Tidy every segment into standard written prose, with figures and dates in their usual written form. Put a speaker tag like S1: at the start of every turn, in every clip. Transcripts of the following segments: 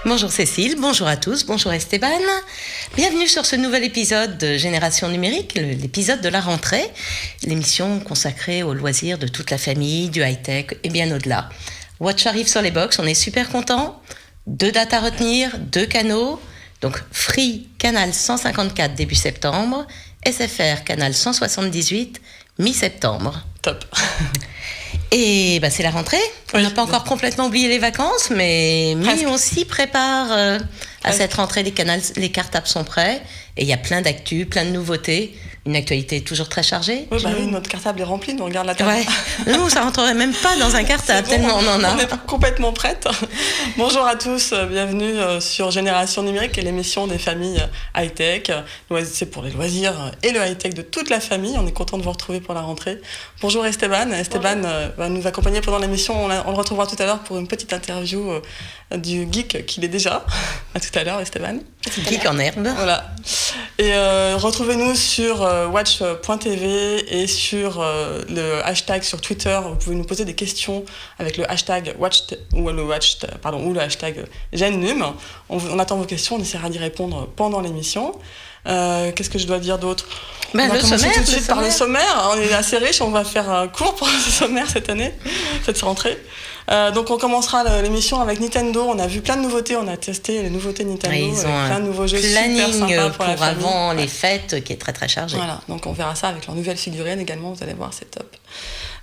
S1: Bonjour Cécile, bonjour à tous, bonjour Esteban. Bienvenue sur ce nouvel épisode de Génération Numérique, l'épisode de la rentrée, l'émission consacrée aux loisirs de toute la famille, du high-tech et bien au-delà. Watch arrive sur les box, on est super contents. 2 dates à retenir, 2 canaux. Donc Free, canal 154 début septembre, SFR, canal 178 mi-septembre.
S2: Top.
S1: Et c'est la rentrée. On n'a pas encore complètement oublié les vacances, mais on s'y prépare à cette rentrée. Les cartables sont prêts et il y a plein d'actu, plein de nouveautés. Une actualité toujours très chargée.
S2: Oui, notre cartable est rempli, nous on regarde la table.
S1: Ouais. Nous, ça rentrerait même pas dans un cartable, tellement on en a.
S2: On est complètement prête. Bonjour à tous, bienvenue sur Génération Numérique, qui est l'émission des familles high-tech. C'est pour les loisirs et le high-tech de toute la famille. On est content de vous retrouver pour la rentrée. Bonjour Esteban. Esteban va nous accompagner pendant l'émission. On le retrouvera tout à l'heure pour une petite interview du geek qu'il est déjà. À tout à l'heure, Esteban.
S1: Geek en herbe.
S2: Voilà. Et retrouvez-nous sur watch.tv et sur le hashtag sur Twitter. Vous pouvez nous poser des questions avec le hashtag watch ou le hashtag GenNum. On attend vos questions, on essaiera d'y répondre pendant l'émission. Qu'est-ce que je dois dire d'autre? On va commencer tout de suite par le sommaire. On est assez riche, on va faire court pour ce sommaire cette année, cette rentrée. Donc on commencera l'émission avec Nintendo. On a vu plein de nouveautés, on a testé les nouveautés Nintendo.
S1: Ils ont
S2: plein de nouveaux jeux super sympas pour la famille.
S1: Avant les fêtes qui est très très chargé.
S2: Voilà, donc on verra ça avec leur nouvelle figurine également, vous allez voir, c'est top.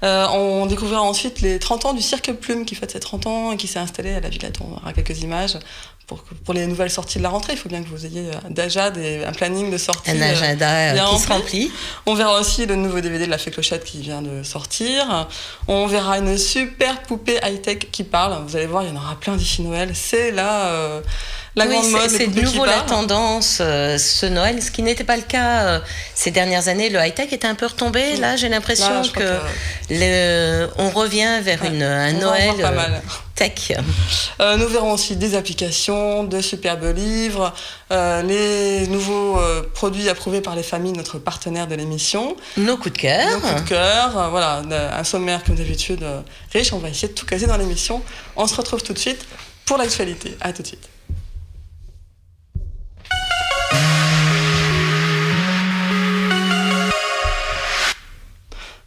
S2: On découvrira ensuite les 30 ans du Cirque Plume qui fête ses 30 ans et qui s'est installé à la Villette. On aura quelques images. Pour les nouvelles sorties de la rentrée, il faut bien que vous ayez déjà un planning de sortie.
S1: Un agenda qui se remplit.
S2: On verra aussi le nouveau DVD de La Fée Clochette qui vient de sortir. On verra une super poupée high-tech qui parle. Vous allez voir, il y en aura plein d'ici Noël. C'est la grande mode.
S1: C'est de nouveau la tendance ce Noël, ce qui n'était pas le cas ces dernières années. Le high-tech était un peu retombé. Là, j'ai l'impression on revient vers un Noël tech.
S2: Nous verrons aussi des applications, de superbes livres, les nouveaux produits approuvés par les familles, notre partenaire de l'émission.
S1: Nos coups de cœur.
S2: Voilà, un sommaire comme d'habitude riche. On va essayer de tout caser dans l'émission. On se retrouve tout de suite pour l'actualité. À tout de suite.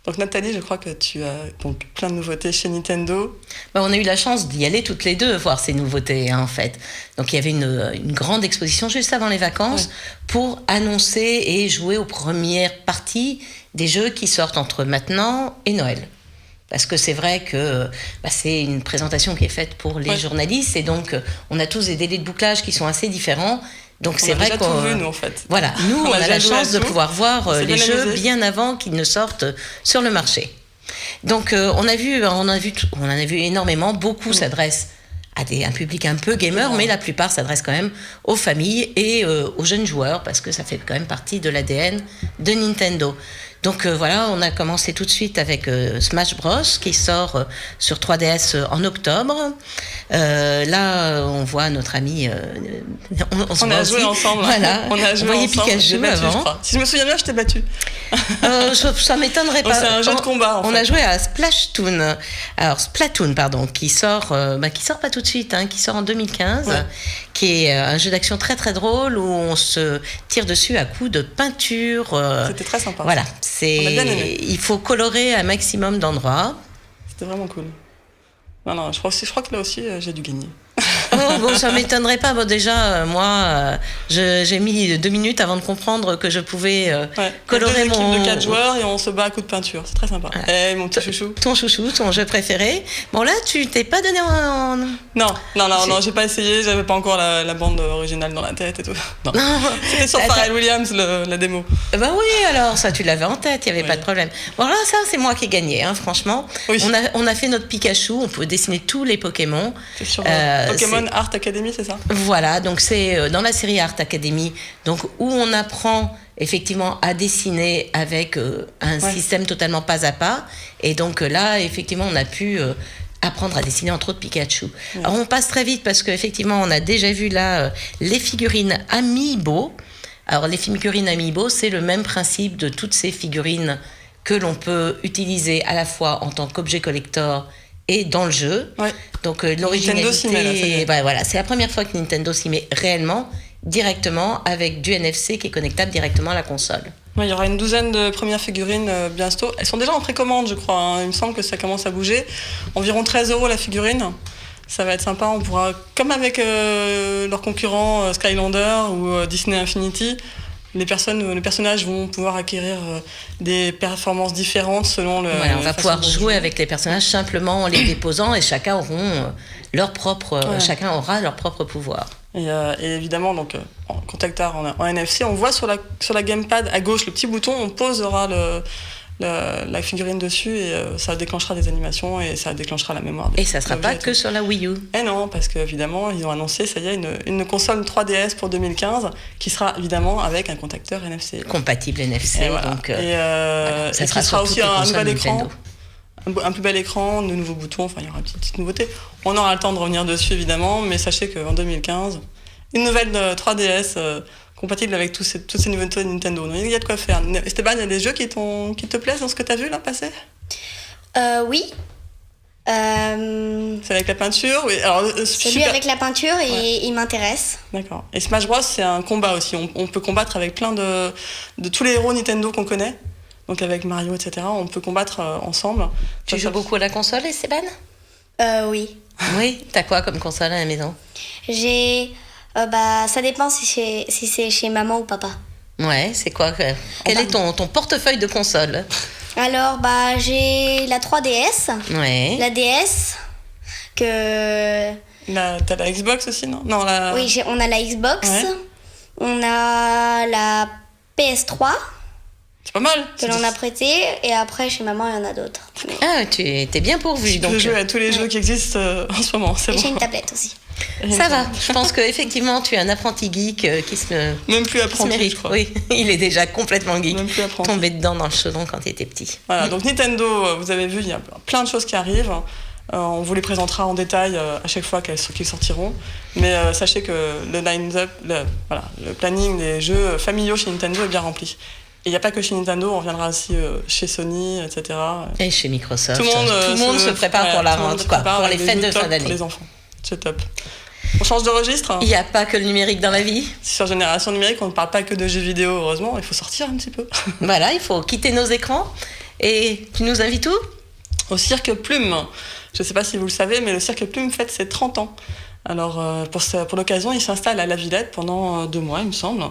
S2: Donc Nathalie, je crois que tu as donc plein de nouveautés chez Nintendo.
S1: On a eu la chance d'y aller toutes les deux, voir ces nouveautés en fait. Donc il y avait une grande exposition juste avant les vacances pour annoncer et jouer aux premières parties des jeux qui sortent entre maintenant et Noël. Parce que c'est vrai que c'est une présentation qui est faite pour les journalistes et donc on a tous des délais de bouclage qui sont assez différents. Donc c'est vrai
S2: qu'on a tout vu, nous, en fait.
S1: Voilà, nous, on a la chance de pouvoir voir les jeux bien avant qu'ils ne sortent sur le marché. Donc on en a vu énormément. Beaucoup s'adressent à un public un peu gamer, mais la plupart s'adressent quand même aux familles et aux jeunes joueurs parce que ça fait quand même partie de l'ADN de Nintendo. Donc on a commencé tout de suite avec Smash Bros qui sort sur 3DS en octobre. Là, on voit notre ami.
S2: On a joué ensemble.
S1: Voilà.
S2: On
S1: voyait Pikachu avant.
S2: Si je me souviens bien, je t'ai battu.
S1: Ça m'étonnerait pas.
S2: C'est un jeu de combat. En fait.
S1: On a joué à Splatoon. Alors Splatoon, qui sort pas tout de suite, qui sort en 2015, qui est un jeu d'action très très drôle où on se tire dessus à coups de peinture.
S2: C'était très sympa.
S1: Voilà.
S2: On a bien aimé.
S1: Il faut colorer un maximum d'endroits.
S2: C'était vraiment cool. Non, je crois que là aussi, j'ai dû gagner.
S1: Ça m'étonnerait pas. Déjà, moi, j'ai mis 2 minutes avant de comprendre que je pouvais colorer mon...
S2: de 4 joueurs et on se bat à coups de peinture. C'est très sympa. Mon petit chouchou.
S1: Ton chouchou, ton jeu préféré. Bon, là, tu t'es pas donné en...
S2: Non, j'ai pas essayé. J'avais pas encore la bande originale dans la tête et tout. Non. C'était sur Pharrell Williams, la démo.
S1: Oui, alors, ça, tu l'avais en tête. Il n'y avait pas de problème. Bon, là, ça, c'est moi qui ai gagné, franchement. Oui. On a fait notre Pikachu. On peut dessiner tous les Pokémon.
S2: C'est sur Pokémon Art Academy, c'est ça?
S1: Voilà, donc c'est dans la série Art Academy, donc où on apprend effectivement à dessiner avec un système totalement pas à pas. Et donc là, effectivement, on a pu apprendre à dessiner entre autres Pikachu. Alors on passe très vite parce qu'effectivement on a déjà vu là les figurines Amiibo. Alors les figurines Amiibo, c'est le même principe de toutes ces figurines que l'on peut utiliser à la fois en tant qu'objet collector et dans le jeu. Ouais. Donc l'originalité, voilà, c'est la première fois que Nintendo s'y met réellement, directement, avec du NFC qui est connectable directement à la console.
S2: Ouais, il y aura une douzaine de premières figurines bientôt. Elles sont déjà en précommande, je crois. Hein. Il me semble que ça commence à bouger. Environ 13 € la figurine. Ça va être sympa. On pourra, comme avec leurs concurrents Skylander ou Disney Infinity, les personnages vont pouvoir acquérir des performances différentes selon le.
S1: Voilà, on va pouvoir jouer avec les personnages simplement en les déposant et chacun aura leur propre pouvoir.
S2: Et évidemment, donc, en contact art en NFC, on voit sur la gamepad à gauche le petit bouton, on posera la figurine dessus et ça déclenchera des animations et ça déclenchera la mémoire.
S1: Et ça ne sera pas que sur la Wii U.
S2: Et non, parce qu'évidemment, ils ont annoncé, ça y est, une console 3DS pour 2015 qui sera évidemment avec un contacteur NFC.
S1: Compatible NFC.
S2: Et voilà.
S1: Donc,
S2: ça sera aussi un nouvel écran. Un plus bel écran, de nouveaux boutons, enfin il y aura une petite nouveauté. On aura le temps de revenir dessus évidemment, mais sachez qu'en 2015, une nouvelle 3DS compatible avec toutes ces nouveautés de Nintendo. Donc, il y a de quoi faire. Esteban, il y a des jeux qui te plaisent dans ce que tu as vu là passer ?
S3: Oui.
S2: C'est avec la peinture, oui. Alors,
S3: celui avec la peinture, il m'intéresse.
S2: D'accord. Et Smash Bros, c'est un combat aussi. On peut combattre avec plein de tous les héros Nintendo qu'on connaît. Donc avec Mario, etc., on peut combattre ensemble.
S1: Tu joues beaucoup à la console, Esteban ?
S3: Oui.
S1: Oui, t'as quoi comme console à la maison ?
S3: J'ai... ça dépend si c'est chez maman ou papa.
S1: Ouais, c'est quoi ? Quel est ton portefeuille de console ?
S3: Alors, j'ai la 3DS.
S1: Ouais.
S3: La DS.
S2: T'as la Xbox aussi, non ?
S3: Oui, on a la Xbox. Ouais. On a la PS3.
S2: C'est pas mal.
S3: Que l'on a prêté, et après, chez maman, il y en a d'autres. Mais...
S1: Ah, tu es bien pourvu.
S2: Tu peux jouer à tous les jeux qui existent en ce moment, c'est bon.
S3: J'ai une tablette aussi.
S1: Ça va, je pense qu'effectivement, tu es un apprenti geek qui se...
S2: Même plus apprenti, je crois.
S1: Oui, il est déjà complètement geek.
S2: Même plus apprenti.
S1: Tombé dedans dans le chaudron quand il était petit.
S2: Voilà, donc Nintendo, vous avez vu, il y a plein de choses qui arrivent. On vous les présentera en détail à chaque fois qu'ils sortiront. Mais sachez que le line-up, le planning des jeux familiaux chez Nintendo est bien rempli. Et il n'y a pas que chez Nintendo, on reviendra aussi chez Sony, etc.
S1: Et chez Microsoft.
S2: Tout le monde
S1: se prépare pour la rentrée, pour les fêtes de fin d'année.
S2: Pour les enfants, c'est top. On change de registre.
S1: Il n'y a pas que le numérique dans la vie.
S2: Sur Génération Numérique, on ne parle pas que de jeux vidéo, heureusement. Il faut sortir un petit peu.
S1: Voilà, il faut quitter nos écrans. Et tu nous invites où ?
S2: Au Cirque Plume. Je ne sais pas si vous le savez, mais le Cirque Plume fête ses 30 ans. Alors, pour l'occasion, ils s'installent à la Villette pendant 2 mois, il me semble.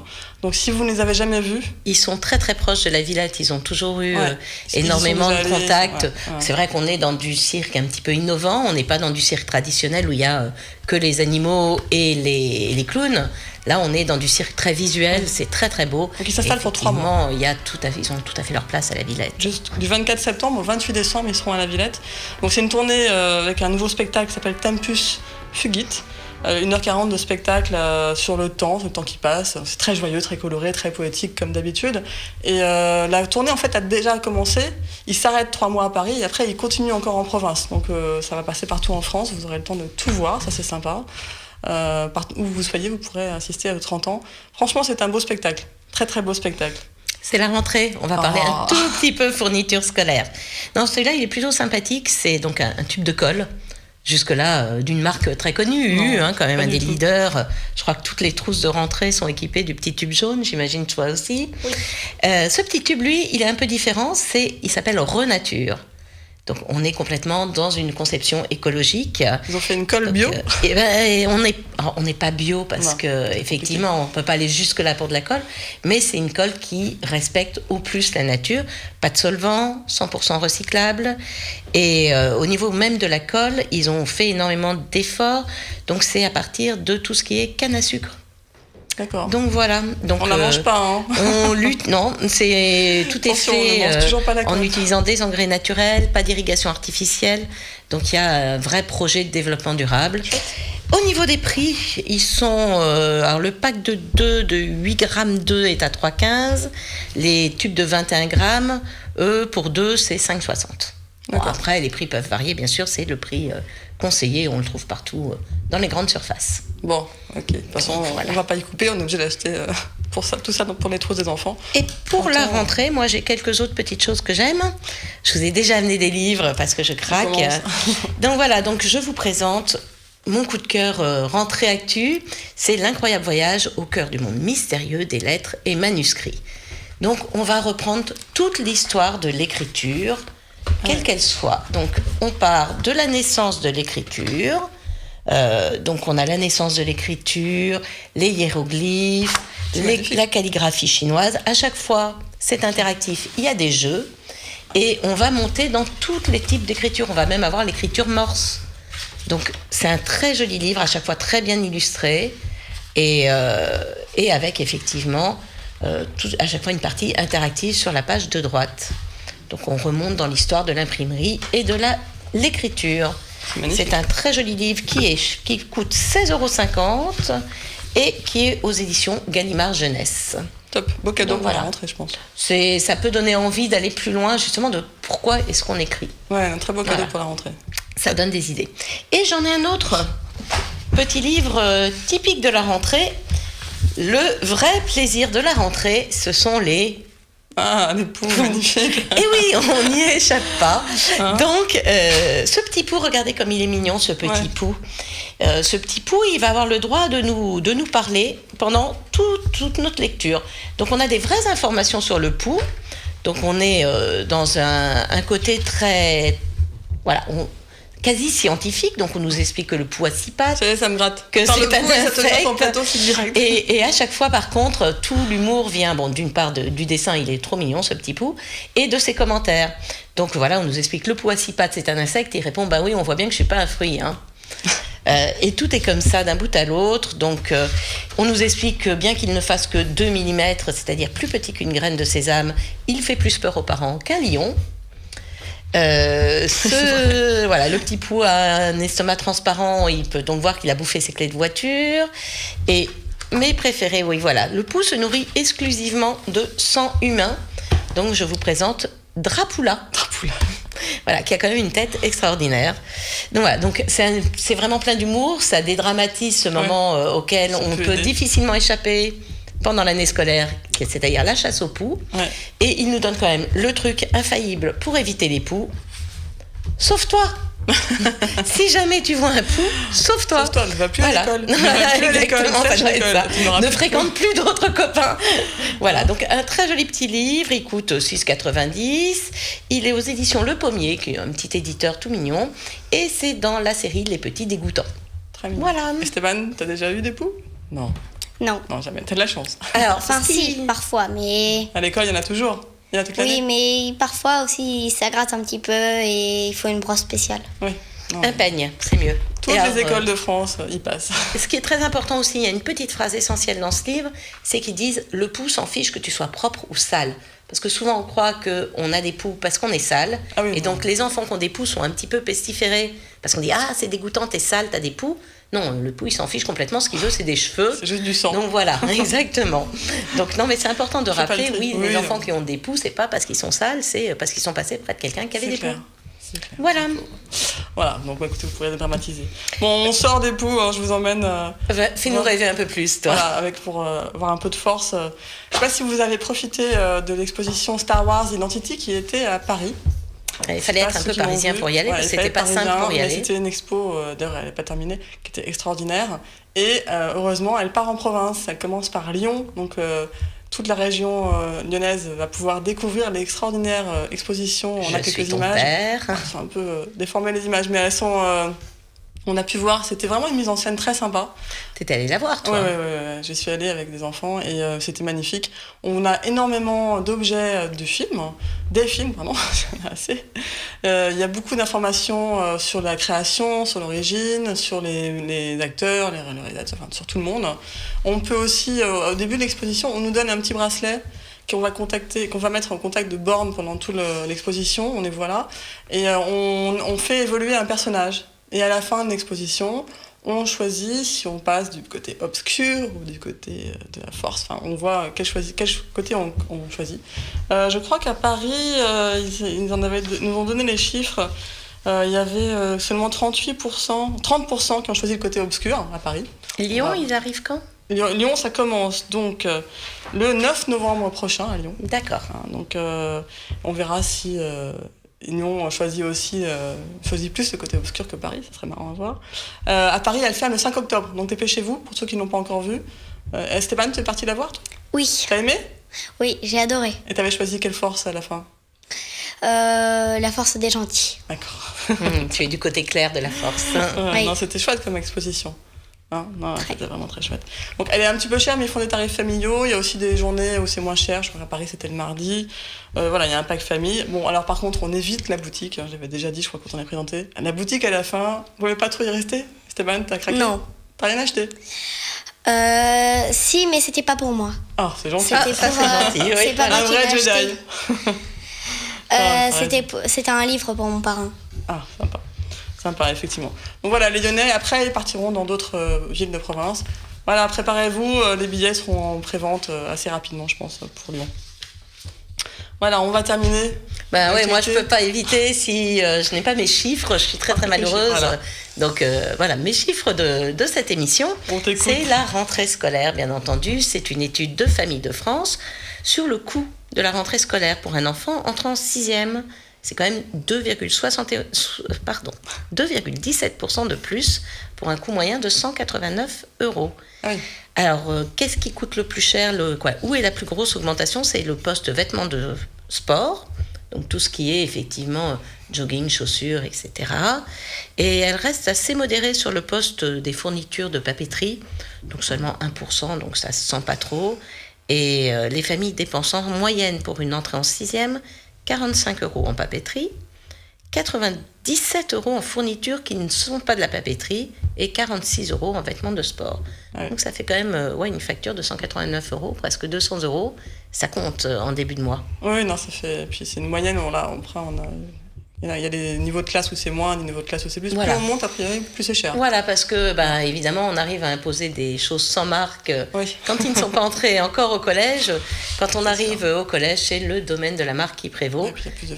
S2: Donc, si vous ne les avez jamais vus...
S1: Ils sont très, très proches de la Villette. Ils ont toujours eu énormément de contacts. Ouais. C'est vrai qu'on est dans du cirque un petit peu innovant. On n'est pas dans du cirque traditionnel où il y a que les animaux et les clowns. Là, on est dans du cirque très visuel. C'est très, très beau.
S2: Donc, ils s'installent pour 3 mois.
S1: Ils ont tout à fait leur place à la Villette.
S2: Juste du 24 septembre au 28 décembre, ils seront à la Villette. Donc, c'est une tournée avec un nouveau spectacle qui s'appelle Tempus Fugit. 1h40 de spectacle sur le temps qui passe. C'est très joyeux, très coloré, très poétique comme d'habitude. Et la tournée en fait a déjà commencé. Il s'arrête 3 mois à Paris et après il continue encore en province. Donc ça va passer partout en France. Vous aurez le temps de tout voir, ça c'est sympa. Où vous soyez, vous pourrez assister à vos 30 ans. Franchement, c'est un beau spectacle. Très très beau spectacle.
S1: C'est la rentrée, on va parler un tout petit peu fourniture scolaire. Non, celui-là, il est plutôt sympathique. C'est donc un tube de colle. Jusque-là, d'une marque très connue, quand même un des leaders. Je crois que toutes les trousses de rentrée sont équipées du petit tube jaune, j'imagine toi aussi. Oui. Ce petit tube, lui, il est un peu différent, il s'appelle Renature. Donc on est complètement dans une conception écologique.
S2: Ils ont fait une colle bio.
S1: On n'est pas bio parce qu'effectivement on ne peut pas aller jusque-là pour de la colle, mais c'est une colle qui respecte au plus la nature. Pas de solvant, 100% recyclable. Et au niveau même de la colle, ils ont fait énormément d'efforts. Donc c'est à partir de tout ce qui est canne à sucre.
S2: D'accord.
S1: Donc voilà. Donc,
S2: on la mange pas, hein.
S1: On lutte, non, tout est fait en utilisant des engrais naturels, pas d'irrigation artificielle. Donc il y a un vrai projet de développement durable. Au niveau des prix, ils sont... alors le pack de 2 de 8 grammes 2 est à 3,15. Les tubes de 21 grammes, eux, pour 2, c'est 5,60. Bon, après, les prix peuvent varier, bien sûr, c'est le prix conseillé, on le trouve partout dans les grandes surfaces.
S2: Bon, ok. De toute façon, on ne va pas y couper, on est obligé d'acheter tout ça pour les trousses des enfants.
S1: Et pour la rentrée, moi, j'ai quelques autres petites choses que j'aime. Je vous ai déjà amené des livres parce que je craque. Donc voilà, donc je vous présente mon coup de cœur rentrée actu. C'est l'incroyable voyage au cœur du monde mystérieux des lettres et manuscrits. Donc, on va reprendre toute l'histoire de l'écriture, quelle qu'elle soit. Donc, on part de la naissance de l'écriture. Donc, on a la naissance de l'écriture, les hiéroglyphes, la calligraphie chinoise. À chaque fois, c'est interactif. Il y a des jeux. Et on va monter dans tous les types d'écriture. On va même avoir l'écriture morse. Donc, c'est un très joli livre, à chaque fois très bien illustré. Et avec, effectivement, à chaque fois une partie interactive sur la page de droite. Donc on remonte dans l'histoire de l'imprimerie et de l'écriture. C'est un très joli livre qui coûte 16,50 € et qui est aux éditions Gallimard Jeunesse.
S2: Top, beau cadeau pour la rentrée, je pense.
S1: Ça peut donner envie d'aller plus loin, justement, de pourquoi est-ce qu'on écrit.
S2: Ouais, un très beau cadeau pour la rentrée.
S1: Ça donne des idées. Et j'en ai un autre petit livre typique de la rentrée. Le vrai plaisir de la rentrée, ce sont les
S2: poux magnifiques.
S1: Et oui, on n'y échappe pas. Donc, ce petit pou, regardez comme il est mignon, ce petit pou. Ce petit pou, il va avoir le droit de nous parler pendant toute notre lecture. Donc, on a des vraies informations sur le pou. Donc, on est dans un côté très... Voilà, quasi scientifique, donc on nous explique que le pou a 6 pattes.
S2: Ça me gratte.
S1: Que c'est un insecte.
S2: Plateau, c'est direct.
S1: Et à chaque fois, par contre, tout l'humour vient, d'une part du dessin, il est trop mignon, ce petit pou, et de ses commentaires. Donc voilà, on nous explique que le pou à 6 pattes, c'est un insecte, il répond, bah oui, on voit bien que je suis pas un fruit, hein. Et tout est comme ça d'un bout à l'autre. Donc on nous explique que bien qu'il ne fasse que 2 mm, c'est-à-dire plus petit qu'une graine de sésame, il fait plus peur aux parents qu'un lion. Voilà, le petit pou a un estomac transparent, il peut donc voir qu'il a bouffé ses clés de voiture. Et mes préférés, oui, voilà, le pou se nourrit exclusivement de sang humain. Donc je vous présente Drapula. Voilà, qui a quand même une tête extraordinaire. Donc voilà, donc c'est vraiment plein d'humour, ça dédramatise ce moment auquel on peut difficilement échapper pendant l'année scolaire, c'est-à-dire la chasse aux poux. Et il nous donne quand même le truc infaillible pour éviter les poux. Sauve-toi. Si jamais tu vois un pou, sauve-toi.
S2: Sauve-toi, ne va plus à l'école.
S1: Exactement, ça doit être ça. Ne fréquente plus d'autres copains. Voilà, donc un très joli petit livre, il coûte 6,90 €. Il est aux éditions Le Pommier, qui est un petit éditeur tout mignon. Et c'est dans la série Les Petits Dégoûtants.
S2: Très mignon.
S1: Voilà.
S2: Esteban, t'as déjà eu des poux ? Non.
S3: Non,
S2: jamais. T'as de la chance.
S3: Alors, si, parfois, mais...
S2: À l'école, il y en a toujours. Il y en a toute l'année.
S3: Oui, mais parfois aussi, ça gratte un petit peu et il faut une brosse spéciale.
S2: Oui.
S1: Un peigne, c'est mieux.
S2: Toutes les écoles de France y passent.
S1: Ce qui est très important aussi, il y a une petite phrase essentielle dans ce livre, c'est qu'ils disent « Le pou s'en fiche que tu sois propre ou sale ». Parce que souvent, on croit qu'on a des poux parce qu'on est sale. Et donc, les enfants qui ont des poux sont un petit peu pestiférés. Parce qu'on dit « Ah, c'est dégoûtant, t'es sale, t'as des poux ». Non, le pou, il s'en fiche complètement. Ce qu'il veut, c'est des cheveux.
S2: C'est juste du sang.
S1: Donc voilà, exactement. Donc non, mais c'est important de rappeler, les enfants qui ont des poux, c'est pas parce qu'ils sont sales, c'est parce qu'ils sont passés près de quelqu'un qui avait des poux. Voilà.
S2: Voilà, donc écoutez, vous pourrez dramatiser. Bon, on sort des poux, je vous emmène...
S1: Fais-nous rêver un peu plus, toi.
S2: Voilà, pour avoir un peu de force. Je sais pas si vous avez profité de l'exposition Star Wars Identity qui était à Paris.
S1: Il fallait être un peu parisien pour y aller, parce que c'était pas simple pour y aller.
S2: C'était une expo, d'ailleurs elle n'est pas terminée, qui était extraordinaire. Et heureusement, elle part en province. Elle commence par Lyon, donc toute la région lyonnaise va pouvoir découvrir l'extraordinaire exposition. On a quelques images. C'est un peu déformé les images, mais elles sont... on a pu voir, c'était vraiment une mise en scène très sympa.
S1: T'étais allée la voir, toi ?
S2: Oui, j'y suis allée avec des enfants et c'était magnifique. On a énormément d'objets des films, assez. Il y a beaucoup d'informations sur la création, sur l'origine, sur les acteurs, les réalisateurs, enfin sur tout le monde. On peut aussi, au début de l'exposition, on nous donne un petit bracelet qu'on va mettre en contact de bornes pendant toute l'exposition, on les voit là, et on fait évoluer un personnage. Et à la fin de l'exposition, on choisit si on passe du côté obscur ou du côté de la force. Enfin, on voit quel côté on choisit. Je crois qu'à Paris, ils nous ont donné les chiffres. Il y avait seulement 30% qui ont choisi le côté obscur à Paris.
S1: Lyon, ils arrivent quand ?
S2: Lyon, ça commence donc le 9 novembre prochain à Lyon.
S1: D'accord.
S2: Donc on verra si Lyon choisit plus le côté obscur que Paris, ça serait marrant à voir. À Paris, elle ferme le 5 octobre, donc dépêchez-vous pour ceux qui ne l'ont pas encore vu. Esteban, tu es partie la voir, toi ?
S3: Oui.
S2: T'as aimé ?
S3: Oui, j'ai adoré.
S2: Et t'avais choisi quelle force à la fin ?
S3: La force des gentils.
S2: D'accord.
S1: Tu es du côté clair de la force.
S3: Oui.
S2: Non, c'était chouette comme exposition. Non, c'était vraiment très chouette. Donc elle est un petit peu chère, mais ils font des tarifs familiaux. Il y a aussi des journées où c'est moins cher. Je crois qu'à Paris c'était le mardi. Voilà, il y a un pack famille. Bon, alors par contre, on évite la boutique. J'avais déjà dit, je crois, quand on a présenté. La boutique à la fin, vous voulez pas trop y rester ? Esteban, t'as craqué ?
S3: Non.
S2: T'as rien acheté ?
S3: Si, mais c'était pas pour moi.
S2: Ah, c'est gentil.
S3: C'était
S1: ça,
S3: pour,
S1: c'est gentil, oui.
S3: c'est pas
S2: Un
S3: moi qui l'ai
S2: vrai
S3: acheté.
S2: Jedi.
S3: C'était un livre pour mon parrain.
S2: Ah, sympa, effectivement. Donc voilà, les Lyonnais, après, ils partiront dans d'autres villes de province. Voilà, préparez-vous, les billets seront en pré-vente assez rapidement, je pense, pour Lyon. Voilà, on va terminer.
S1: Bah ouais, moi je peux pas éviter si je n'ai pas mes chiffres, je suis très malheureuse.
S2: Voilà.
S1: Donc voilà, mes chiffres de cette émission, c'est la rentrée scolaire, bien entendu. C'est une étude de Famille de France sur le coût de la rentrée scolaire pour un enfant entrant en 6e. C'est quand même 2,17% de plus pour un coût moyen de 189 €.
S2: Oui.
S1: Alors, qu'est-ce qui coûte le plus cher Où est la plus grosse augmentation ? C'est le poste vêtements de sport, donc tout ce qui est effectivement jogging, chaussures, etc. Et elle reste assez modérée sur le poste des fournitures de papeterie, donc seulement 1%, donc ça se sent pas trop. Et les familles dépensent en moyenne pour une entrée en 6e 45 € en papeterie, 97 € en fournitures qui ne sont pas de la papeterie et 46 € en vêtements de sport. Ouais. Donc ça fait quand même une facture de 189 €, presque 200 €. Ça compte en début de mois.
S2: Oui, non, ça fait. Puis c'est une moyenne, il y a des niveaux de classe où c'est moins, des niveaux de classe où c'est plus.
S1: Voilà.
S2: Plus on monte, a priori, plus c'est cher.
S1: Voilà, parce que, évidemment, on arrive à imposer des choses sans marque
S2: oui.
S1: quand ils ne sont pas entrés encore au collège. Quand on arrive au collège, c'est le domaine de la marque qui prévaut.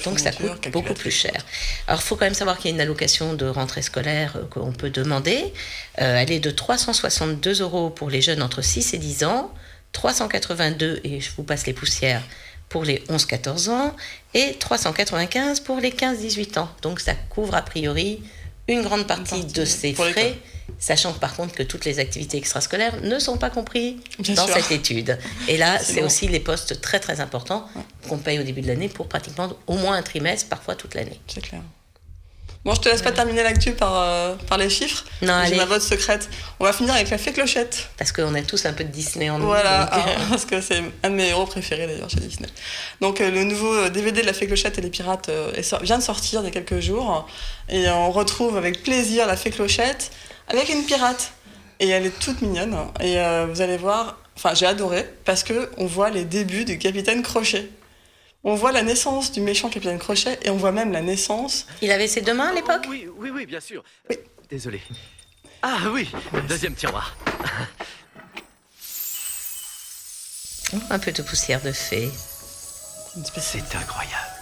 S1: Donc ça coûte beaucoup plus cher. Alors, il faut quand même savoir qu'il y a une allocation de rentrée scolaire qu'on peut demander. Elle est de 362 € pour les jeunes entre 6 et 10 ans, 382, et je vous passe les poussières, pour les 11-14 ans et 395 pour les 15-18 ans. Donc ça couvre a priori une grande partie de ces frais, sachant par contre que toutes les activités extrascolaires ne sont pas comprises dans cette étude. Et là, c'est aussi les postes très très importants qu'on paye au début de l'année pour pratiquement au moins un trimestre, parfois toute l'année.
S2: C'est clair. Bon, je te laisse pas terminer l'actu par les chiffres.
S1: Non,
S2: j'ai ma vote secrète. On va finir avec la fée Clochette.
S1: Parce qu'on a tous un peu de Disney en nous.
S2: Voilà, parce que c'est un de mes héros préférés d'ailleurs chez Disney. Donc le nouveau DVD de la fée Clochette et les pirates vient de sortir il y a quelques jours. Et on retrouve avec plaisir la fée Clochette avec une pirate. Et elle est toute mignonne. Et vous allez voir, j'ai adoré parce qu'on voit les débuts du capitaine Crochet. On voit la naissance du méchant capitaine Crochet et on voit même la naissance...
S1: Il avait ses deux mains à l'époque ?
S4: Oui, bien sûr.
S2: Oui.
S4: Désolé. Ah oui, deuxième tiroir.
S1: Un peu de poussière de fée.
S4: C'est incroyable.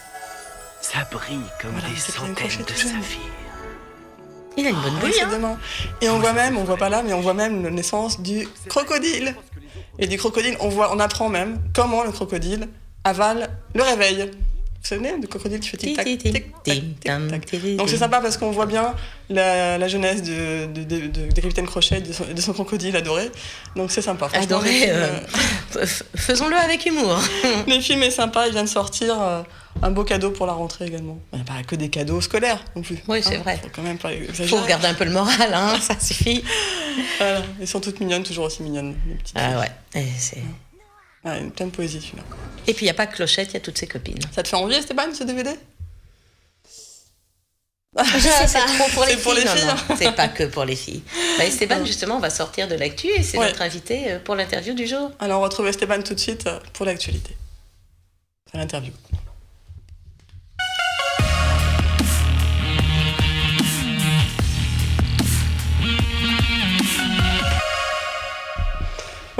S4: Ça brille comme des centaines de saphirs.
S1: Il a une bonne bouille, hein.
S2: Et on voit même la naissance du crocodile. Et du crocodile, on apprend même comment le crocodile avale le réveil. Vous savez, le crocodile qui fait tic-tac, tic-tac. Donc c'est sympa parce qu'on voit bien la jeunesse de Capitaine Crochet et de son crocodile adoré. Donc c'est sympa.
S1: Adoré, faisons-le avec humour.
S2: Le film est sympa, il vient de sortir. Un beau cadeau pour la rentrée également. Il n'y a pas que des cadeaux scolaires non plus.
S1: Oui, c'est vrai.
S2: Faut quand même pas exagérer.
S1: Faut regarder un peu le moral, ça suffit.
S2: Voilà. Elles sont toutes mignonnes, toujours aussi mignonnes. Les petites filles.
S1: Ouais, c'est...
S2: une pleine poésie celui-là.
S1: Et puis il n'y a pas que Clochette, il y a toutes ses copines.
S2: Ça te fait envie, Esteban, ce DVD ?
S1: C'est trop pour les filles.
S2: Pour les filles.
S1: Non, c'est pas que pour les filles. Esteban, justement, va sortir de l'actu et c'est notre invité pour l'interview du jour.
S2: Alors on retrouve Esteban tout de suite pour l'actualité. C'est l'interview.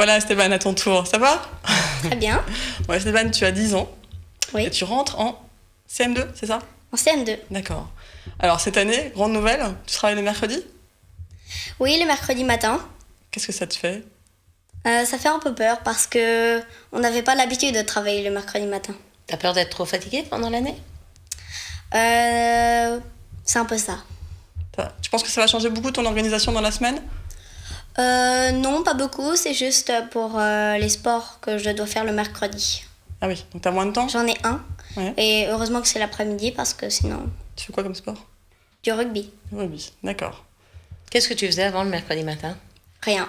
S2: Voilà, Esteban, à ton tour. Ça va?
S3: Très bien.
S2: Bon, Esteban, tu as 10 ans.
S3: Oui.
S2: Et tu rentres en CM2, c'est ça?
S3: En CM2.
S2: D'accord. Alors, cette année, grande nouvelle, tu travailles le mercredi?
S3: Oui, le mercredi matin.
S2: Qu'est-ce que ça te fait?
S3: Ça fait un peu peur parce que on n'avait pas l'habitude de travailler le mercredi matin.
S1: T'as peur d'être trop fatiguée pendant l'année?
S3: C'est un peu ça.
S2: Tu penses que ça va changer beaucoup ton organisation dans la semaine?
S3: Non, pas beaucoup. C'est juste pour les sports que je dois faire le mercredi.
S2: Ah oui, donc t'as moins de temps?
S3: J'en ai un.
S2: Ouais.
S3: Et heureusement que c'est l'après-midi parce que sinon...
S2: Tu fais quoi comme sport?
S3: Du rugby.
S2: Rugby, d'accord.
S1: Qu'est-ce que tu faisais avant le mercredi matin?
S3: Rien.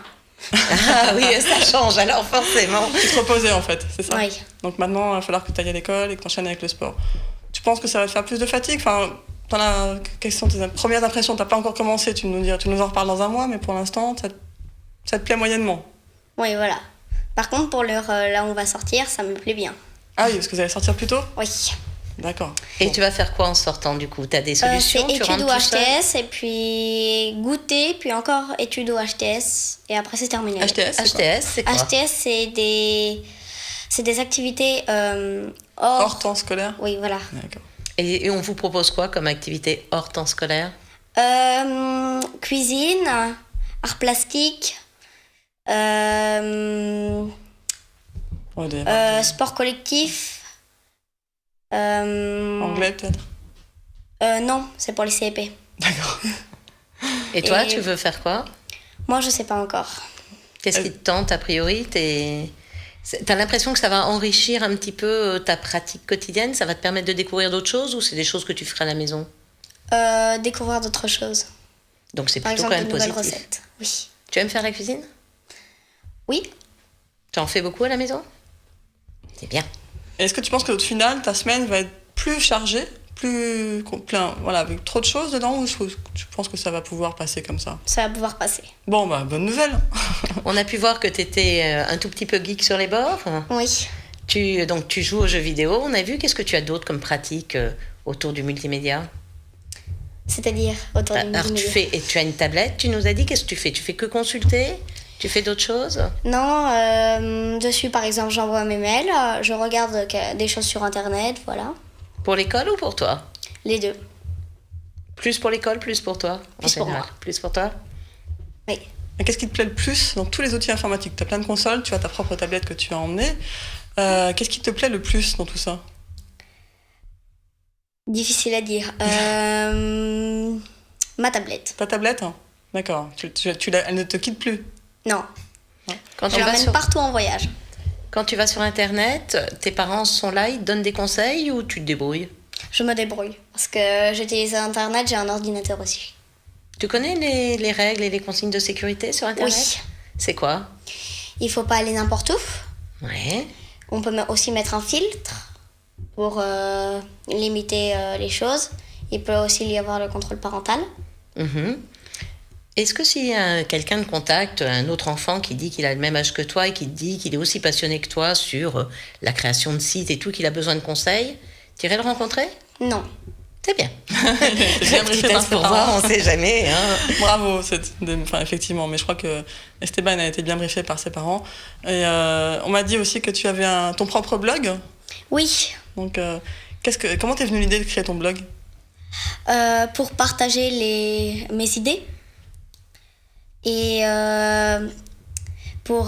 S1: Ah oui, ça change alors forcément.
S2: Tu te reposais en fait, c'est ça?
S3: Oui.
S2: Donc maintenant, il va falloir que tu ailles à l'école et que tu enchaînes avec le sport. Tu penses que ça va te faire plus de fatigue? Enfin, quelles sont tes premières impressions? Tu n'as pas encore commencé, tu nous en reparles dans un mois, mais pour l'instant, ça te plaît moyennement.
S3: Oui, voilà. Par contre, pour l'heure là où on va sortir, ça me plaît bien.
S2: Ah oui, parce que vous allez sortir plus tôt?
S3: Oui.
S2: D'accord.
S1: Et
S2: Bon.
S1: tu vas faire quoi en sortant du coup? Tu as des solutions?
S3: C'est
S1: Tu
S3: études
S1: rentres
S3: au
S1: tout seul?
S3: HTS et puis goûter, puis encore études au HTS et après c'est terminé.
S2: HTS, c'est quoi?
S1: HTS, c'est quoi?
S3: HTS, c'est des activités
S2: Hors temps scolaire?
S3: Oui, voilà.
S2: D'accord.
S1: Et on vous propose quoi comme activité hors temps scolaire?
S3: Cuisine, art plastique,
S2: Ouais, il doit y avoir
S3: sport collectif.
S2: anglais peut-être?
S3: Non, c'est pour les CEP.
S2: D'accord.
S1: Et toi,
S3: Et-
S1: tu veux faire quoi?
S3: Moi, je sais pas encore.
S1: Qu'est-ce qui te tente a priori? T'as l'impression que ça va enrichir un petit peu ta pratique quotidienne? Ça va te permettre de découvrir d'autres choses ou c'est des choses que tu feras à la maison?
S3: Découvrir d'autres choses.
S1: Donc c'est
S3: Par
S1: plutôt
S3: exemple,
S1: quand
S3: de
S1: même
S3: nouvelles
S1: positif.
S3: recettes. Oui.
S1: Tu aimes faire la cuisine?
S3: Oui.
S1: Tu en fais beaucoup à la maison? C'est bien.
S2: Est-ce que tu penses qu'au final, ta semaine va être plus chargée, plus plein, voilà, avec trop de choses dedans, ou tu penses que ça va pouvoir passer comme ça?
S3: Ça va pouvoir passer.
S2: Bon, bah, bonne nouvelle.
S1: On a pu voir que tu étais un tout petit peu geek sur les bords.
S3: Oui.
S1: Donc tu joues aux jeux vidéo. On a vu, qu'est-ce que tu as d'autre comme pratique autour du multimédia?
S3: C'est-à-dire autour du
S1: Alors
S3: multimédia.
S1: tu as une tablette, tu nous as dit, qu'est-ce que tu fais? Tu fais que consulter? Tu fais d'autres choses?
S3: Non, dessus, par exemple, j'envoie mes mails, je regarde des choses sur Internet, voilà.
S1: Pour l'école ou pour toi?
S3: Les deux.
S1: Plus pour l'école, plus pour toi? En
S3: Plus pour
S1: général.
S3: moi.
S1: Plus pour toi?
S3: Oui.
S2: Et qu'est-ce qui te plaît le plus dans tous les outils informatiques? Tu as plein de consoles, tu as ta propre tablette que tu as emmenée. Qu'est-ce qui te plaît le plus dans tout ça?
S3: Difficile à dire. Ma tablette.
S2: Ta tablette? D'accord. Elle ne te quitte plus.
S3: Non,
S1: Quand
S3: je
S1: tu, vas
S3: l'emmène
S1: sur,
S3: partout en voyage.
S1: quand tu vas sur Internet, tes parents sont là, ils te donnent des conseils ou tu te débrouilles?
S3: Je me débrouille. Parce que j'utilise Internet, j'ai un ordinateur aussi.
S1: Tu connais les règles et les consignes de sécurité sur Internet?
S3: Oui.
S1: C'est quoi?
S3: Il faut pas aller n'importe où.
S1: Ouais.
S3: On peut aussi mettre un filtre pour limiter les choses. Il peut aussi y avoir le contrôle parental.
S1: Mhm. Est-ce que si quelqu'un te contacte, un autre enfant qui dit qu'il a le même âge que toi et qui te dit qu'il est aussi passionné que toi sur la création de sites et tout, qu'il a besoin de conseils, tu irais le rencontrer?
S3: Non.
S1: C'est bien.
S2: C'est bien briefé par ses
S1: pour voir,
S2: parents.
S1: on sait jamais. Hein.
S2: Bravo, effectivement, mais je crois que Esteban a été bien briefé par ses parents. Et on m'a dit aussi que tu avais ton propre blog.
S3: Oui.
S2: Donc, comment t'es venue l'idée de créer ton blog?
S3: Pour partager mes idées et pour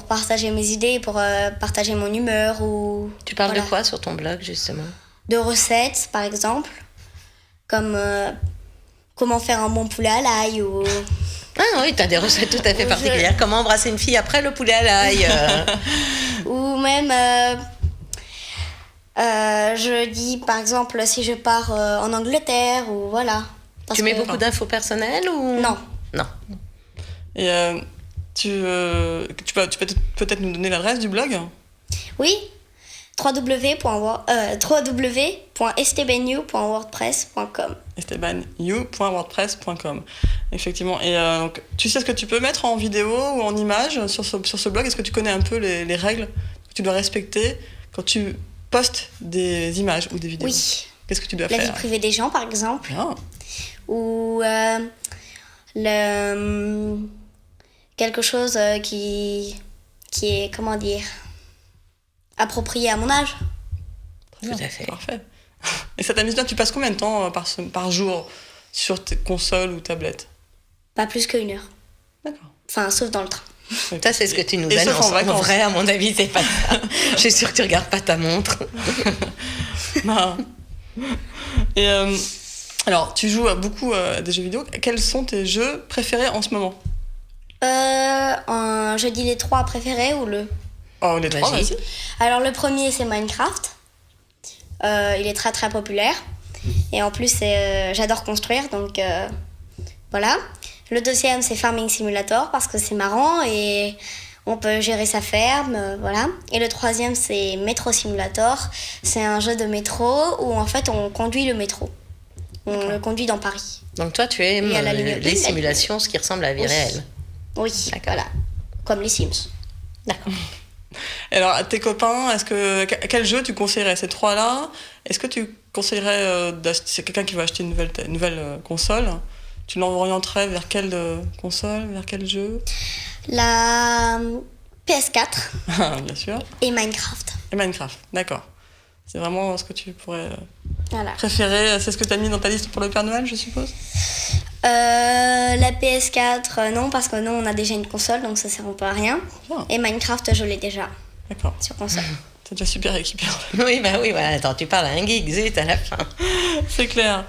S3: partager mes idées, pour partager mon humeur ou
S1: Tu parles
S3: voilà.
S1: de quoi sur ton blog, justement?
S3: De recettes par exemple, comme comment faire un bon poulet à l'ail ou
S1: Ah oui, tu as des recettes tout à fait particulières. Comment embrasser une fille après le poulet à l'ail
S3: ou même je dis par exemple si je pars en Angleterre ou voilà. Parce
S1: Tu mets
S3: que-
S1: beaucoup d'infos personnelles ou...
S3: Non.
S1: Non.
S2: Et tu peux peut-être nous donner l'adresse du blog?
S3: Oui, www.estebanyu.wordpress.com.
S2: estebanyu.wordpress.com. Effectivement. Et donc, tu sais ce que tu peux mettre en vidéo ou en image sur ce blog? Est-ce que tu connais un peu les règles que tu dois respecter quand tu postes des images ou des vidéos?
S3: Oui,
S2: Qu'est-ce que tu dois
S3: la vie
S2: faire?
S3: privée des gens par exemple,
S2: Bien.
S3: ou quelque chose qui est, comment dire, approprié à mon âge.
S1: Tout à fait.
S2: Parfait. Et ça t'amuse bien, tu passes combien de temps par jour sur tes consoles ou tablettes?
S3: Pas plus qu'1 heure.
S2: D'accord.
S3: Enfin, sauf dans le train.
S1: Ça, c'est ce que tu nous
S2: Et sauf
S1: annonces.
S2: en vacances.
S1: En vrai, à mon avis, c'est pas ça. Je suis sûre que tu regardes pas ta montre.
S2: Non. Et alors, tu joues beaucoup à des jeux vidéo. Quels sont tes jeux préférés en ce moment?
S3: Je dis les 3 préférés ou le...
S2: Oh, les 3, vas-y.
S3: Alors, le premier, c'est Minecraft. Il est très, très populaire. Et en plus, j'adore construire, donc voilà. Le deuxième, c'est Farming Simulator, parce que c'est marrant et on peut gérer sa ferme, voilà. Et le troisième, c'est Metro Simulator. C'est un jeu de métro où, en fait, on conduit le métro. On le conduit dans Paris.
S1: Donc toi, tu aimes
S3: Et à la ligne
S1: les
S3: une,
S1: simulations, ce qui ressemble à la vie réelle.
S3: Oui, voilà. Comme les Sims.
S1: D'accord.
S2: Et alors, à tes copains, quel jeu tu conseillerais? Ces 3-là, est-ce que tu conseillerais, c'est quelqu'un qui va acheter une nouvelle console, tu l'orienterais vers quelle console, vers quel jeu?
S3: La PS4
S2: Bien sûr.
S3: et Minecraft.
S2: Et Minecraft, d'accord. C'est vraiment ce que tu pourrais
S3: Voilà.
S2: préférer. C'est ce que tu as mis dans ta liste pour le Père Noël, je suppose?
S3: La PS4, non, parce que nous, on a déjà une console, donc ça sert un peu à rien.
S2: Bien.
S3: Et Minecraft, je l'ai déjà
S2: D'accord.
S3: sur console.
S2: T'es déjà super équipé. En fait.
S1: Oui, bah oui, voilà. Attends, tu parles à un geek, zut, à la fin.
S2: C'est clair.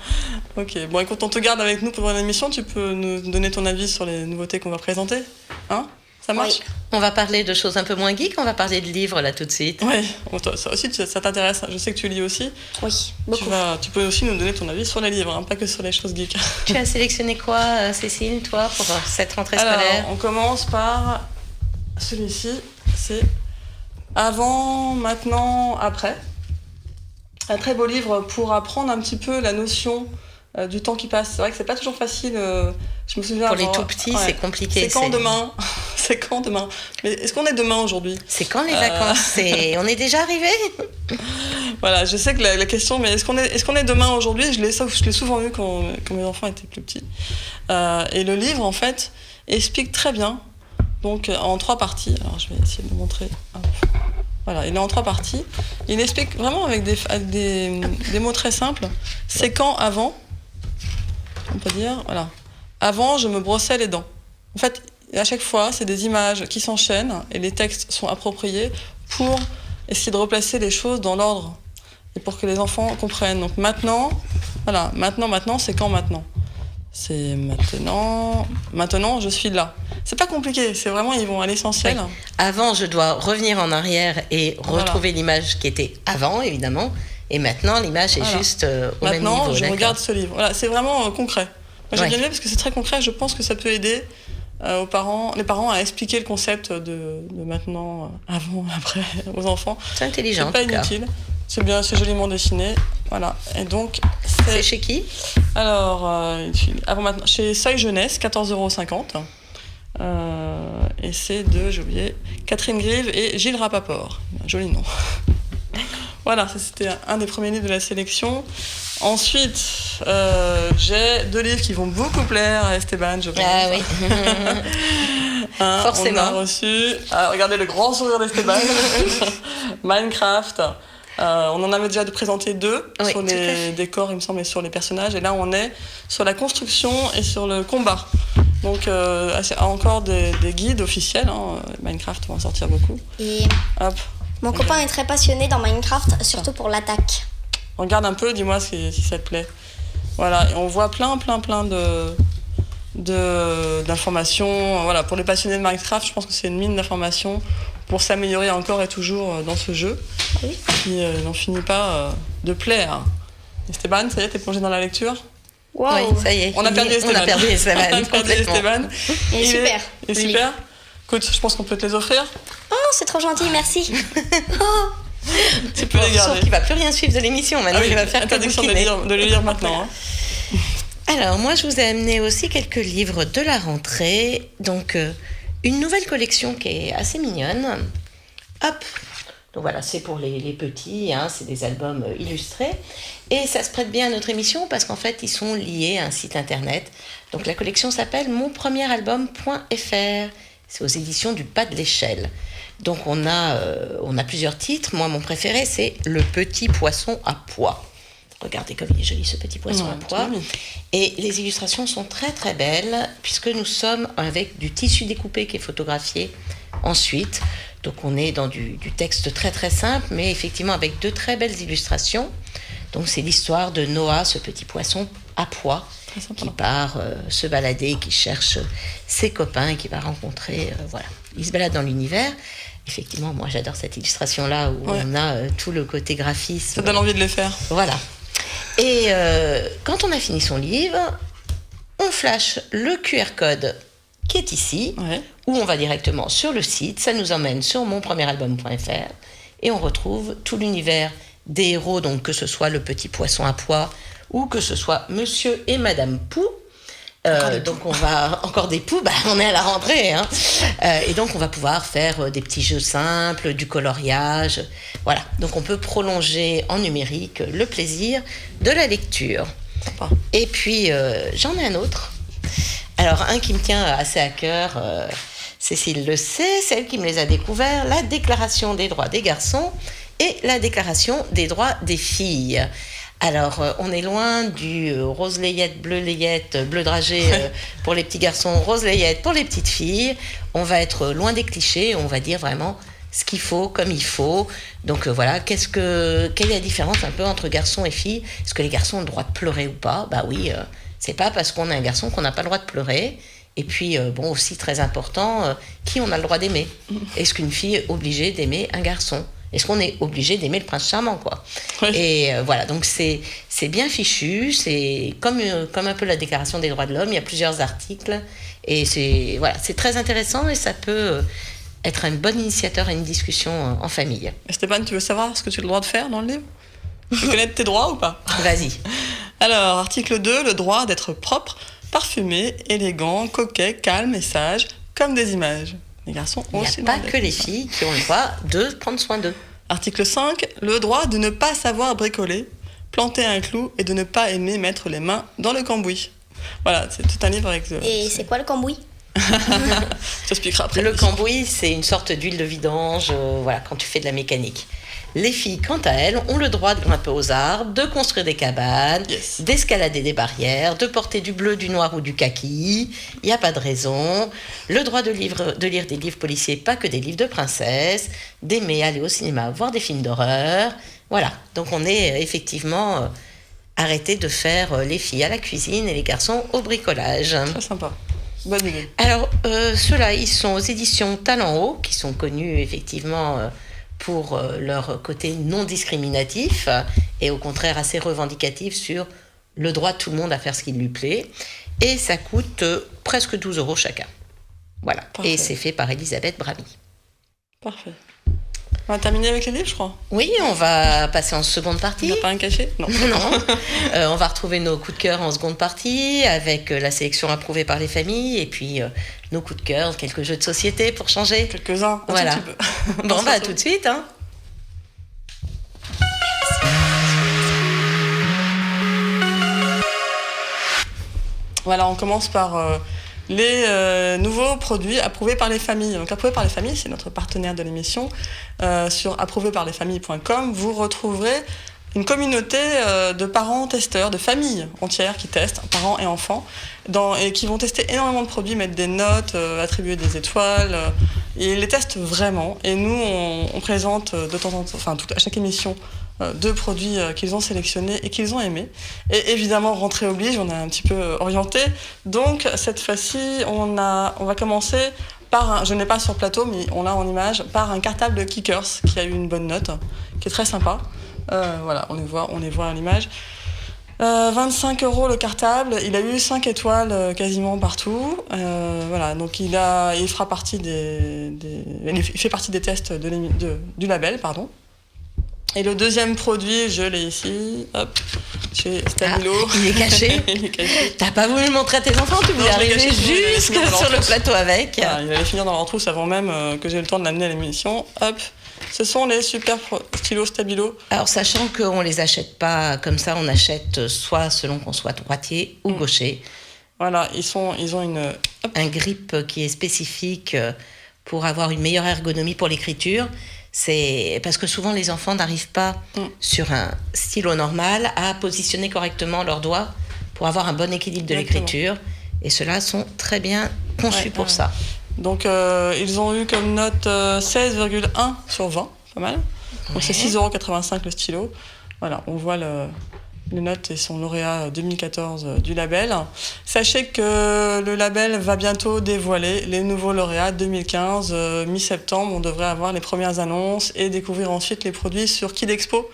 S2: Ok. Bon, écoute, on te garde avec nous pendant l'émission. Tu peux nous donner ton avis sur les nouveautés qu'on va présenter? Hein? Ça marche?
S3: Oui.
S1: On va parler de choses un peu moins geek, on va parler de livres là tout de suite.
S2: Oui. Bon, ça aussi, ça t'intéresse. Je sais que tu lis aussi.
S3: Oui, beaucoup.
S2: Tu peux aussi nous donner ton avis sur les livres, hein, pas que sur les choses geeks.
S1: Tu as sélectionné quoi, Cécile, toi, pour cette rentrée
S2: Alors,
S1: scolaire?
S2: on commence par celui-ci. C'est Avant, Maintenant, Après. Un très beau livre pour apprendre un petit peu la notion du temps qui passe. C'est vrai que c'est pas toujours facile. Je me souviens
S1: Pour les tout petits, c'est compliqué.
S2: C'est quand demain? C'est quand demain? Mais est-ce qu'on est demain aujourd'hui?
S1: C'est quand les vacances? On est déjà arrivé?
S2: Voilà, je sais que la question, mais est-ce qu'on est demain aujourd'hui? Je l'ai souvent vu quand mes enfants étaient plus petits. Et le livre, en fait, explique très bien, donc en 3 parties. Alors, je vais essayer de le montrer. Hop. Voilà, il est en 3 parties. Il explique vraiment avec des mots très simples. C'est quand avant, on peut dire, voilà. Avant, je me brossais les dents. En fait, à chaque fois, c'est des images qui s'enchaînent et les textes sont appropriés pour essayer de replacer les choses dans l'ordre et pour que les enfants comprennent. Donc maintenant, voilà, maintenant, c'est quand maintenant? C'est maintenant, je suis là. C'est pas compliqué, c'est vraiment, ils vont à l'essentiel.
S1: Oui. Avant, je dois revenir en arrière et retrouver l'image qui était avant, évidemment. Et maintenant, l'image est juste au même niveau.
S2: Maintenant, je regarde ce livre. Voilà, c'est vraiment concret. Moi, j'ai bien aimé parce que c'est très concret. Je pense que ça peut aider les parents à expliquer le concept de maintenant, avant, après aux enfants.
S1: C'est intelligent.
S2: C'est pas inutile. C'est bien, c'est joliment dessiné. Voilà. Et donc,
S1: c'est chez qui?
S2: Alors, avant maintenant, chez Seuil Jeunesse, 14,50 €. Et c'est j'ai oublié, Catherine Grive et Gilles Rapaport. Un joli nom. Voilà, ça c'était un des premiers livres de la sélection. Ensuite, j'ai 2 livres qui vont beaucoup plaire à Esteban, je pense.
S1: Ah oui. Forcément.
S2: On a reçu. Regardez le grand sourire d'Esteban. Minecraft. On en avait déjà présenté 2 sur les décors, il me semble, et sur les personnages. Et là, on est sur la construction et sur le combat. Donc, encore des guides officiels. Hein. Minecraft, on va en sortir beaucoup. Et hop.
S3: Mon copain est très passionné dans Minecraft, surtout pour l'attaque.
S2: Regarde un peu, dis-moi si ça te plaît. Voilà, et on voit plein d'informations. Voilà, pour les passionnés de Minecraft, je pense que c'est une mine d'informations pour s'améliorer encore et toujours dans ce jeu qui n'en finit pas de plaire. Esteban, ça y est, t'es plongé dans la lecture?
S3: Wow.
S1: Oui, ça y est.
S2: On a perdu Esteban.
S1: On a perdu Esteban.
S3: Il est super.
S2: Il est super. Écoute, je pense qu'on peut te les offrir.
S3: Oh, c'est trop gentil, merci.
S2: Tu peux les garder.
S1: Sauf qu'il ne va plus rien suivre de l'émission maintenant. Il va faire
S2: interdiction de les lire maintenant. Hein.
S1: Alors, moi, je vous ai amené aussi quelques livres de la rentrée. Donc, une nouvelle collection qui est assez mignonne. Hop. Donc voilà, c'est pour les petits, hein, c'est des albums illustrés. Et ça se prête bien à notre émission parce qu'en fait, ils sont liés à un site internet. Donc la collection s'appelle monpremieralbum.fr. C'est aux éditions du Pas de l'Échelle. Donc on a plusieurs titres. Moi, mon préféré, c'est Le Petit Poisson à Pois. Regardez comme il est joli, ce petit poisson à pois. Et les illustrations sont très très belles, puisque nous sommes avec du tissu découpé qui est photographié ensuite. Donc on est dans du texte très très simple, mais effectivement avec de très belles illustrations. Donc c'est l'histoire de Noah, ce petit poisson à pois, qui part se balader, qui cherche ses copains et qui va rencontrer... voilà. Il se balade dans l'univers. Effectivement, moi j'adore cette illustration-là, où on a tout le côté graphisme.
S2: Ça donne envie de les faire.
S1: Voilà. Et quand on a fini son livre, on flash le QR code qui est ici, où on va directement sur le site, ça nous emmène sur monpremieralbum.fr et on retrouve tout l'univers des héros, donc que ce soit le petit poisson à pois ou que ce soit Monsieur et Madame Pou. Donc on va encore des poux, on est à la rentrée, hein. Et donc on va pouvoir faire des petits jeux simples, du coloriage, voilà. Donc on peut prolonger en numérique le plaisir de la lecture. Et puis j'en ai un autre. Alors un qui me tient assez à cœur, Cécile le sait, c'est elle qui me les a découverts, la Déclaration des droits des garçons et la Déclaration des droits des filles. Alors, on est loin du rose layette, bleu dragé pour les petits garçons, rose layette pour les petites filles. On va être loin des clichés, on va dire vraiment ce qu'il faut, comme il faut. Donc voilà, quelle est la différence un peu entre garçons et filles ? Est-ce que les garçons ont le droit de pleurer ou pas ? Bah oui, c'est pas parce qu'on est un garçon qu'on n'a pas le droit de pleurer. Et puis, aussi très important, qui on a le droit d'aimer ? Est-ce qu'une fille est obligée d'aimer un garçon ? Est-ce qu'on est obligé d'aimer le prince charmant, quoi ? Et voilà, donc c'est bien fichu, c'est comme un peu la Déclaration des droits de l'homme, il y a plusieurs articles, et c'est très intéressant, et ça peut être un bon initiateur à une discussion en famille.
S2: Et Stéphane, tu veux savoir ce que tu as le droit de faire dans le livre ? Tu veux connaître tes droits ou pas ?
S1: Vas-y.
S2: Alors, article 2, le droit d'être propre, parfumé, élégant, coquet, calme et sage, comme des images. Les garçons ont aussi
S1: il n'y a pas que les filles qui ont le droit de prendre soin d'eux.
S2: Article 5, le droit de ne pas savoir bricoler, planter un clou et de ne pas aimer mettre les mains dans le cambouis. Voilà, c'est tout un livre avec...
S3: Et c'est quoi le cambouis ?
S2: Je t'expliquerai après.
S1: Le cambouis, c'est une sorte d'huile de vidange, voilà, quand tu fais de la mécanique. Les filles, quant à elles, ont le droit de grimper aux arbres, de construire des cabanes, d'escalader des barrières, de porter du bleu, du noir ou du kaki. Il n'y a pas de raison. Le droit de lire des livres policiers, pas que des livres de princesses, d'aimer aller au cinéma, voir des films d'horreur. Voilà, donc on est effectivement arrêté de faire les filles à la cuisine et les garçons au bricolage.
S2: Très sympa. Bonne idée.
S1: Alors, ceux-là, ils sont aux éditions Talent Haut, qui sont connus effectivement... pour leur côté non discriminatif et au contraire assez revendicatif sur le droit de tout le monde à faire ce qui lui plaît. Et ça coûte presque 12 € chacun. Voilà. Parfait. Et c'est fait par Elisabeth Bramy.
S2: Parfait. On va terminer avec les livres, je crois.
S1: Oui, on va passer en seconde partie.
S2: Il n'y a pas un cachet ? Non.
S1: On va retrouver nos coups de cœur en seconde partie avec la sélection approuvée par les familles et puis nos coups de cœur, quelques jeux de société pour changer.
S2: Quelques-uns.
S1: Voilà. Bon, à tout de suite. Hein.
S2: Voilà, on commence par... les nouveaux produits approuvés par les familles. Donc, Approuvés par les familles, c'est notre partenaire de l'émission. Sur approuvéparlesfamilles.com, vous retrouverez une communauté de parents testeurs, de familles entières qui testent, parents et enfants, et qui vont tester énormément de produits, mettre des notes, attribuer des étoiles. Et ils les testent vraiment. Et nous, on présente de temps en temps, à chaque émission, 2 produits qu'ils ont sélectionnés et qu'ils ont aimés. Et évidemment, rentrée oblige, on a un petit peu orienté. Donc, cette fois-ci, on va commencer par je n'ai pas sur plateau, mais on l'a en image, par un cartable de Kickers qui a eu une bonne note, qui est très sympa. Voilà, on les voit à l'image. 25 € le cartable, il a eu 5 étoiles quasiment partout. Voilà, donc il fera partie il fait partie des tests du label, pardon. Et le deuxième produit, je l'ai ici, hop, chez Stabilo.
S1: Ah, il est caché.
S2: Il est caché.
S1: T'as pas voulu le montrer à tes enfants, tu voulais arriver jusque sur le plateau avec.
S2: Ah, il allait finir dans leur trousse avant même que j'ai eu le temps de l'amener à l'émission. Hop, ce sont les super stylos Stabilo.
S1: Alors, sachant qu'on les achète pas comme ça, on achète soit selon qu'on soit droitier ou gaucher.
S2: Voilà, ils ont une...
S1: Un grip qui est spécifique pour avoir une meilleure ergonomie pour l'écriture. C'est parce que souvent les enfants n'arrivent pas sur un stylo normal à positionner correctement leurs doigts pour avoir un bon équilibre de l'écriture. Et ceux-là sont très bien conçus pour ça.
S2: Donc ils ont eu comme note 16,1 sur 20, pas mal. Donc c'est 6,85 € le stylo. Voilà, on voit les notes et son lauréat 2014 du label. Sachez que le label va bientôt dévoiler les nouveaux lauréats 2015. Mi-septembre, on devrait avoir les premières annonces et découvrir ensuite les produits sur Kid Expo,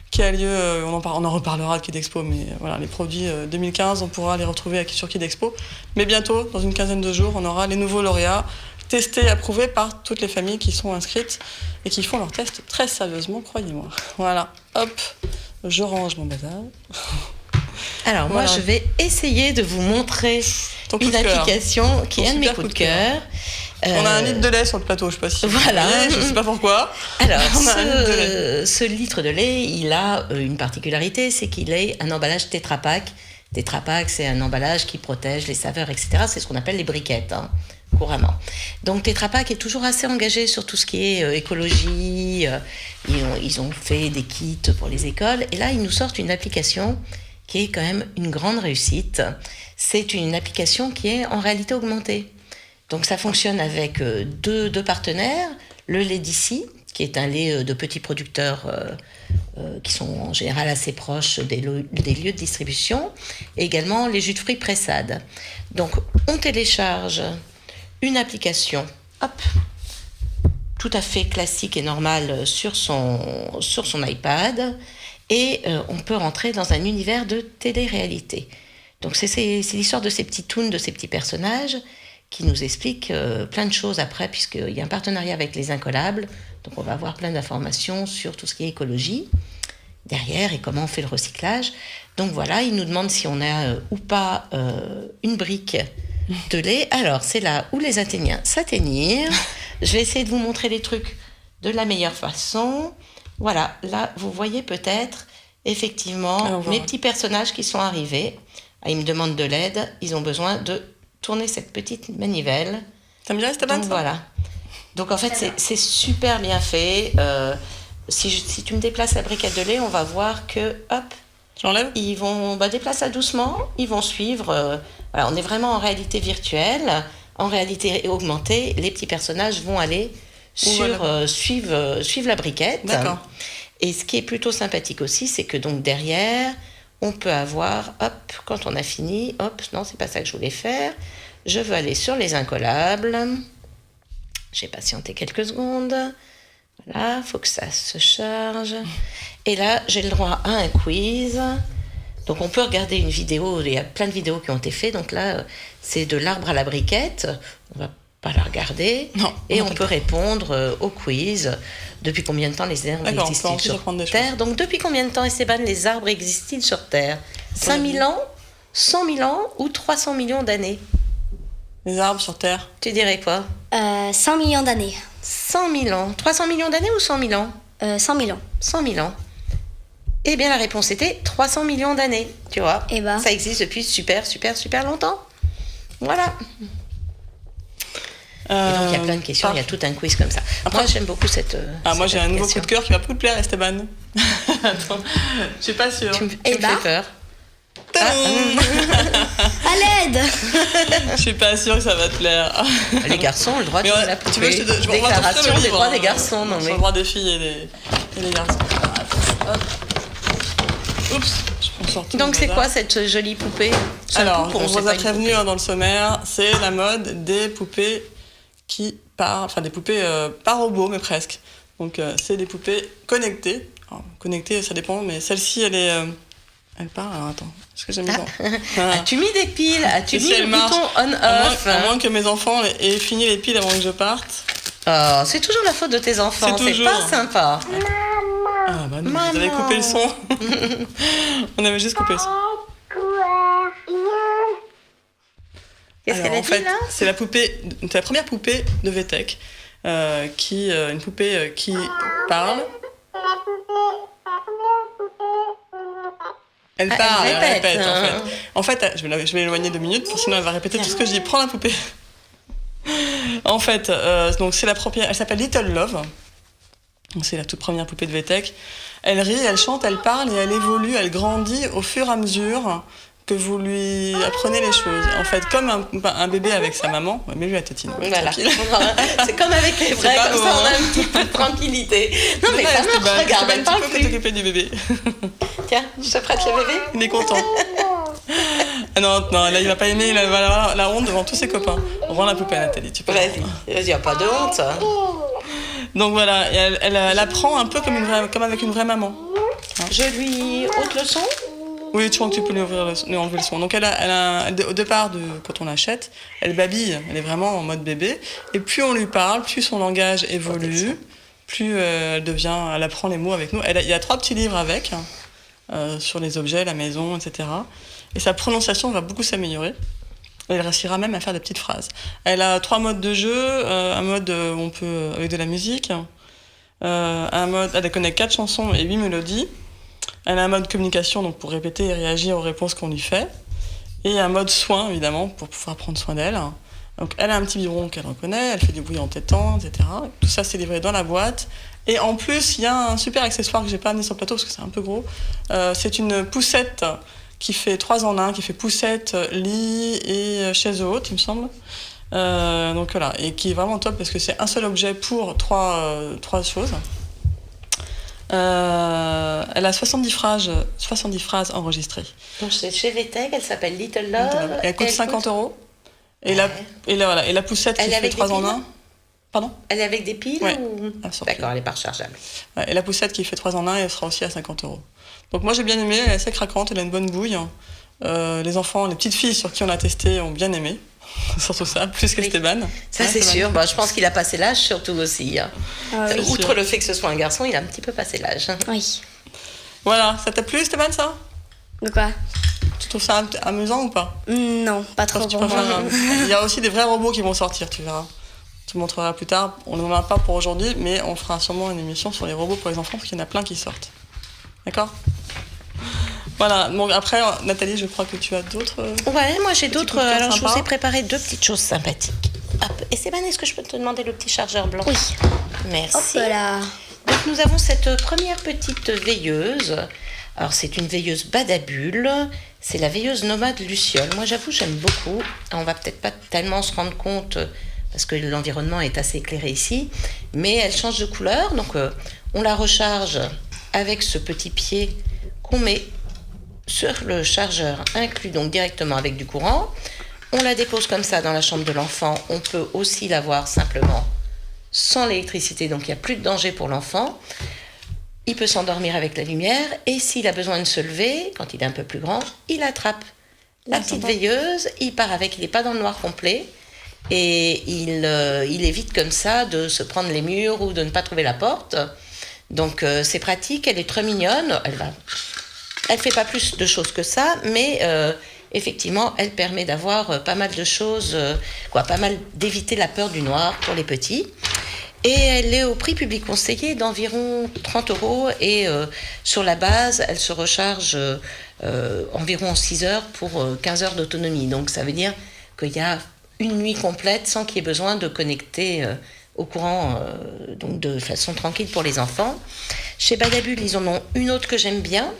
S2: qui a lieu, on en reparlera de Kid Expo, mais voilà, les produits 2015, on pourra les retrouver sur Kid Expo. Mais bientôt, dans une quinzaine de jours, on aura les nouveaux lauréats testés et approuvés par toutes les familles qui sont inscrites et qui font leurs tests très sérieusement, croyez-moi. Voilà, hop, je range mon bazar.
S1: Alors moi, je vais essayer de vous montrer une application qui est un de mes coups de cœur.
S2: On a un litre de lait sur le plateau, je sais pas si
S1: voilà.
S2: vous voyez, je sais pas pourquoi.
S1: Alors, ce litre de lait, il a une particularité, c'est qu'il est un emballage Tetra Pak. Tetra Pak, c'est un emballage qui protège les saveurs, etc. C'est ce qu'on appelle les briquettes, couramment. Donc Tetra Pak est toujours assez engagé sur tout ce qui est écologie. Ils ont fait des kits pour les écoles. Et là, ils nous sortent une application qui est quand même une grande réussite. C'est une application qui est en réalité augmentée. Donc ça fonctionne avec deux partenaires, le lait d'ici, qui est un lait de petits producteurs qui sont en général assez proches des lieux de distribution, et également les jus de fruits Pressade. Donc on télécharge une application, tout à fait classique et normale sur son iPad, et on peut rentrer dans un univers de télé-réalité. Donc c'est l'histoire de ces petits toons, de ces petits personnages, qui nous explique plein de choses après, puisqu'il y a un partenariat avec les Incollables. Donc on va avoir plein d'informations sur tout ce qui est écologie derrière et comment on fait le recyclage. Donc voilà, il nous demande si on a ou pas une brique de lait. Alors c'est là où les Athéniens s'atteignirent. Je vais essayer de vous montrer les trucs de la meilleure façon. Voilà, là vous voyez peut-être effectivement mes petits personnages qui sont arrivés. Ah, ils me demandent de l'aide, ils ont besoin de tourner cette petite manivelle.
S2: T'aimes bien Esteban, ça ?
S1: Voilà. Donc en fait, c'est super bien fait. Si tu me déplaces la briquette de lait, on va voir que,
S2: j'enlève ?
S1: Ils vont déplacer doucement, ils vont suivre. Voilà, on est vraiment en réalité virtuelle, en réalité augmentée. Les petits personnages vont aller suivre la briquette.
S2: D'accord.
S1: Et ce qui est plutôt sympathique aussi, c'est que donc derrière, on peut avoir, quand on a fini, non, c'est pas ça que je voulais faire. Je veux aller sur les Incollables. J'ai patienté quelques secondes. Voilà, faut que ça se charge. Et là, j'ai le droit à un quiz. Donc, on peut regarder une vidéo. Il y a plein de vidéos qui ont été faites. Donc là, c'est de l'arbre à la briquette. On va pas la regarder.
S2: Non,
S1: et on peut répondre au quiz. Depuis combien de temps les arbres existent-ils sur Terre ? Donc, depuis combien de temps, Esteban, les arbres existent-ils sur Terre ? 5000 ans, 100 000 ans ou 300 millions d'années ?
S2: Les arbres sur Terre.
S1: Tu dirais quoi ?
S3: 100 millions d'années.
S1: 100 000 ans. 300 millions d'années ou 100 000 ans ?
S3: 100 000 ans.
S1: 100 000 ans. Eh bien, la réponse était 300 millions d'années. Tu vois ?
S3: Eh ben.
S1: Ça existe depuis super longtemps. Voilà. Et donc, il y a plein de questions, il y a tout un quiz comme ça. Moi, j'aime beaucoup cette
S2: moi, j'ai un nouveau coup de cœur qui va beaucoup te plaire, Esteban. Attends, je suis pas sûre.
S1: Tu me fais peur.
S3: À l'aide.
S2: Je suis pas sûre que ça va te plaire.
S1: Les garçons ont le droit de la poupée.
S2: Tu veux que je
S1: Déclaration des droits des garçons. Non,
S2: mais... le droit des filles et des garçons. Oups.
S1: Donc c'est quoi cette jolie poupée ?
S2: Alors, on vous a prévenu dans le sommaire, c'est la mode des poupées qui parlent, enfin des poupées pas robots, mais presque. Donc c'est des poupées connectées. Alors, connectées, ça dépend, mais celle-ci, elle part. Alors attends, est-ce que j'ai mis
S1: As-tu mis des piles ? As-tu mis le bouton on-off ?
S2: À moins que mes enfants aient fini les piles avant que je parte.
S1: Oh, c'est toujours la faute de tes enfants, c'est pas sympa.
S2: Ah bah non, vous avez coupé le son. On avait juste coupé le son.
S1: Qu'est-ce qu'elle a dit là ?
S2: C'est la première poupée de VTech, une poupée qui parle. Elle parle, elle répète en fait. En fait, je vais l'éloigner 2 minutes, sinon elle va répéter tout ce que je dis. Prends la poupée. En fait, donc c'est la première, elle s'appelle Little Love. Donc c'est la toute première poupée de VTech. Elle rit, elle chante, elle parle et elle évolue, elle grandit au fur et à mesure que vous lui apprenez les choses. En fait, comme un bébé avec sa maman, mais lui la tétine.
S1: Voilà. C'est comme avec les vrais, comme ça on a un petit peu de tranquillité. Non mais ça marche, regarde, elle parle plus.
S2: Tu peux t'occuper du bébé.
S1: Tiens, je te prête le bébé.
S2: Il est content. Ah non, là il va pas aimer, il va avoir la honte devant tous ses copains. Rends la poupée à Nathalie, tu peux.
S1: Vas-y, y a pas de honte.
S2: Donc voilà, elle apprend un peu comme avec une vraie maman.
S1: Hein. Je lui ôte le son.
S2: Oui, tu vois que tu peux lui enlever le son. Donc au départ, quand on l'achète, elle babille, elle est vraiment en mode bébé. Et plus on lui parle, plus son langage évolue, plus elle apprend les mots avec nous. Il y a 3 petits livres avec, sur les objets, la maison, etc. Et sa prononciation va beaucoup s'améliorer. Elle réussira même à faire des petites phrases. Elle a 3 modes de jeu, un mode où on peut avec de la musique, un mode, elle connaît 4 chansons et 8 mélodies. Elle a un mode communication, donc pour répéter et réagir aux réponses qu'on lui fait. Et un mode soin, évidemment, pour pouvoir prendre soin d'elle. Donc elle a un petit biberon qu'elle reconnaît, elle fait du bruit en tétant, etc. Tout ça, c'est livré dans la boîte. Et en plus, il y a un super accessoire que j'ai pas amené sur le plateau parce que c'est un peu gros. C'est une poussette qui fait 3 en 1, qui fait poussette, lit et chaise haute, il me semble. Donc voilà, et qui est vraiment top parce que c'est un seul objet pour 3 choses. Elle a 70 phrases enregistrées.
S1: Donc c'est chez VTech, elle s'appelle Little Love.
S2: Elle coûte 50 €. Et la poussette qui fait 3 en 1. Pardon ?
S1: Elle est avec des piles ou... D'accord, elle est pas rechargeable.
S2: Et la poussette qui fait 3 en 1, elle sera aussi à 50 €. Donc moi j'ai bien aimé, elle est assez craquante, elle a une bonne bouille. Les enfants, les petites filles sur qui on a testé ont bien aimé. Surtout ça, plus qu'Esteban.
S1: Ça c'est sûr, je pense qu'il a passé l'âge surtout aussi. Hein. Outre le fait que ce soit un garçon, il a un petit peu passé l'âge.
S3: Oui.
S2: Voilà, ça t'a plu Esteban ça ?
S3: De quoi ?
S2: Tu trouves ça amusant ou pas ?
S3: Non, pas trop pour moi.
S2: Il y a aussi des vrais robots qui vont sortir, tu verras. Je te montrerai plus tard. On n'en a pas pour aujourd'hui, mais on fera sûrement une émission sur les robots pour les enfants parce qu'il y en a plein qui sortent. D'accord ? Voilà, donc après, Nathalie, je crois que tu as d'autres...
S1: Ouais, moi j'ai d'autres... Alors je vous ai préparé 2 petites choses sympathiques. Hop. Et Sébastien, est-ce que je peux te demander le petit chargeur blanc ?
S3: Oui.
S1: Merci.
S3: Hop là.
S1: Donc nous avons cette première petite veilleuse. Alors c'est une veilleuse Badabule. C'est la veilleuse nomade Luciole. Moi j'avoue, j'aime beaucoup. On va peut-être pas tellement se rendre compte parce que l'environnement est assez éclairé ici. Mais elle change de couleur. Donc on la recharge avec ce petit pied qu'on met sur le chargeur inclus, donc directement avec du courant. On la dépose comme ça dans la chambre de l'enfant. On peut aussi l'avoir simplement sans l'électricité, donc il n'y a plus de danger pour l'enfant. Il peut s'endormir avec la lumière et s'il a besoin de se lever, quand il est un peu plus grand, il attrape la petite veilleuse, il part avec, il n'est pas dans le noir complet et il évite comme ça de se prendre les murs ou de ne pas trouver la porte. Donc c'est pratique, elle est très mignonne, elle fait pas plus de choses que ça, mais effectivement, elle permet d'avoir pas mal de choses, pas mal d'éviter la peur du noir pour les petits. Et elle est au prix public conseillé d'environ 30 € et sur la base, elle se recharge environ en 6 heures pour 15 heures d'autonomie. Donc ça veut dire qu'il y a une nuit complète sans qu'il y ait besoin de connecter au courant, donc de façon tranquille pour les enfants. Chez Badabule, ils en ont une autre que j'aime bien.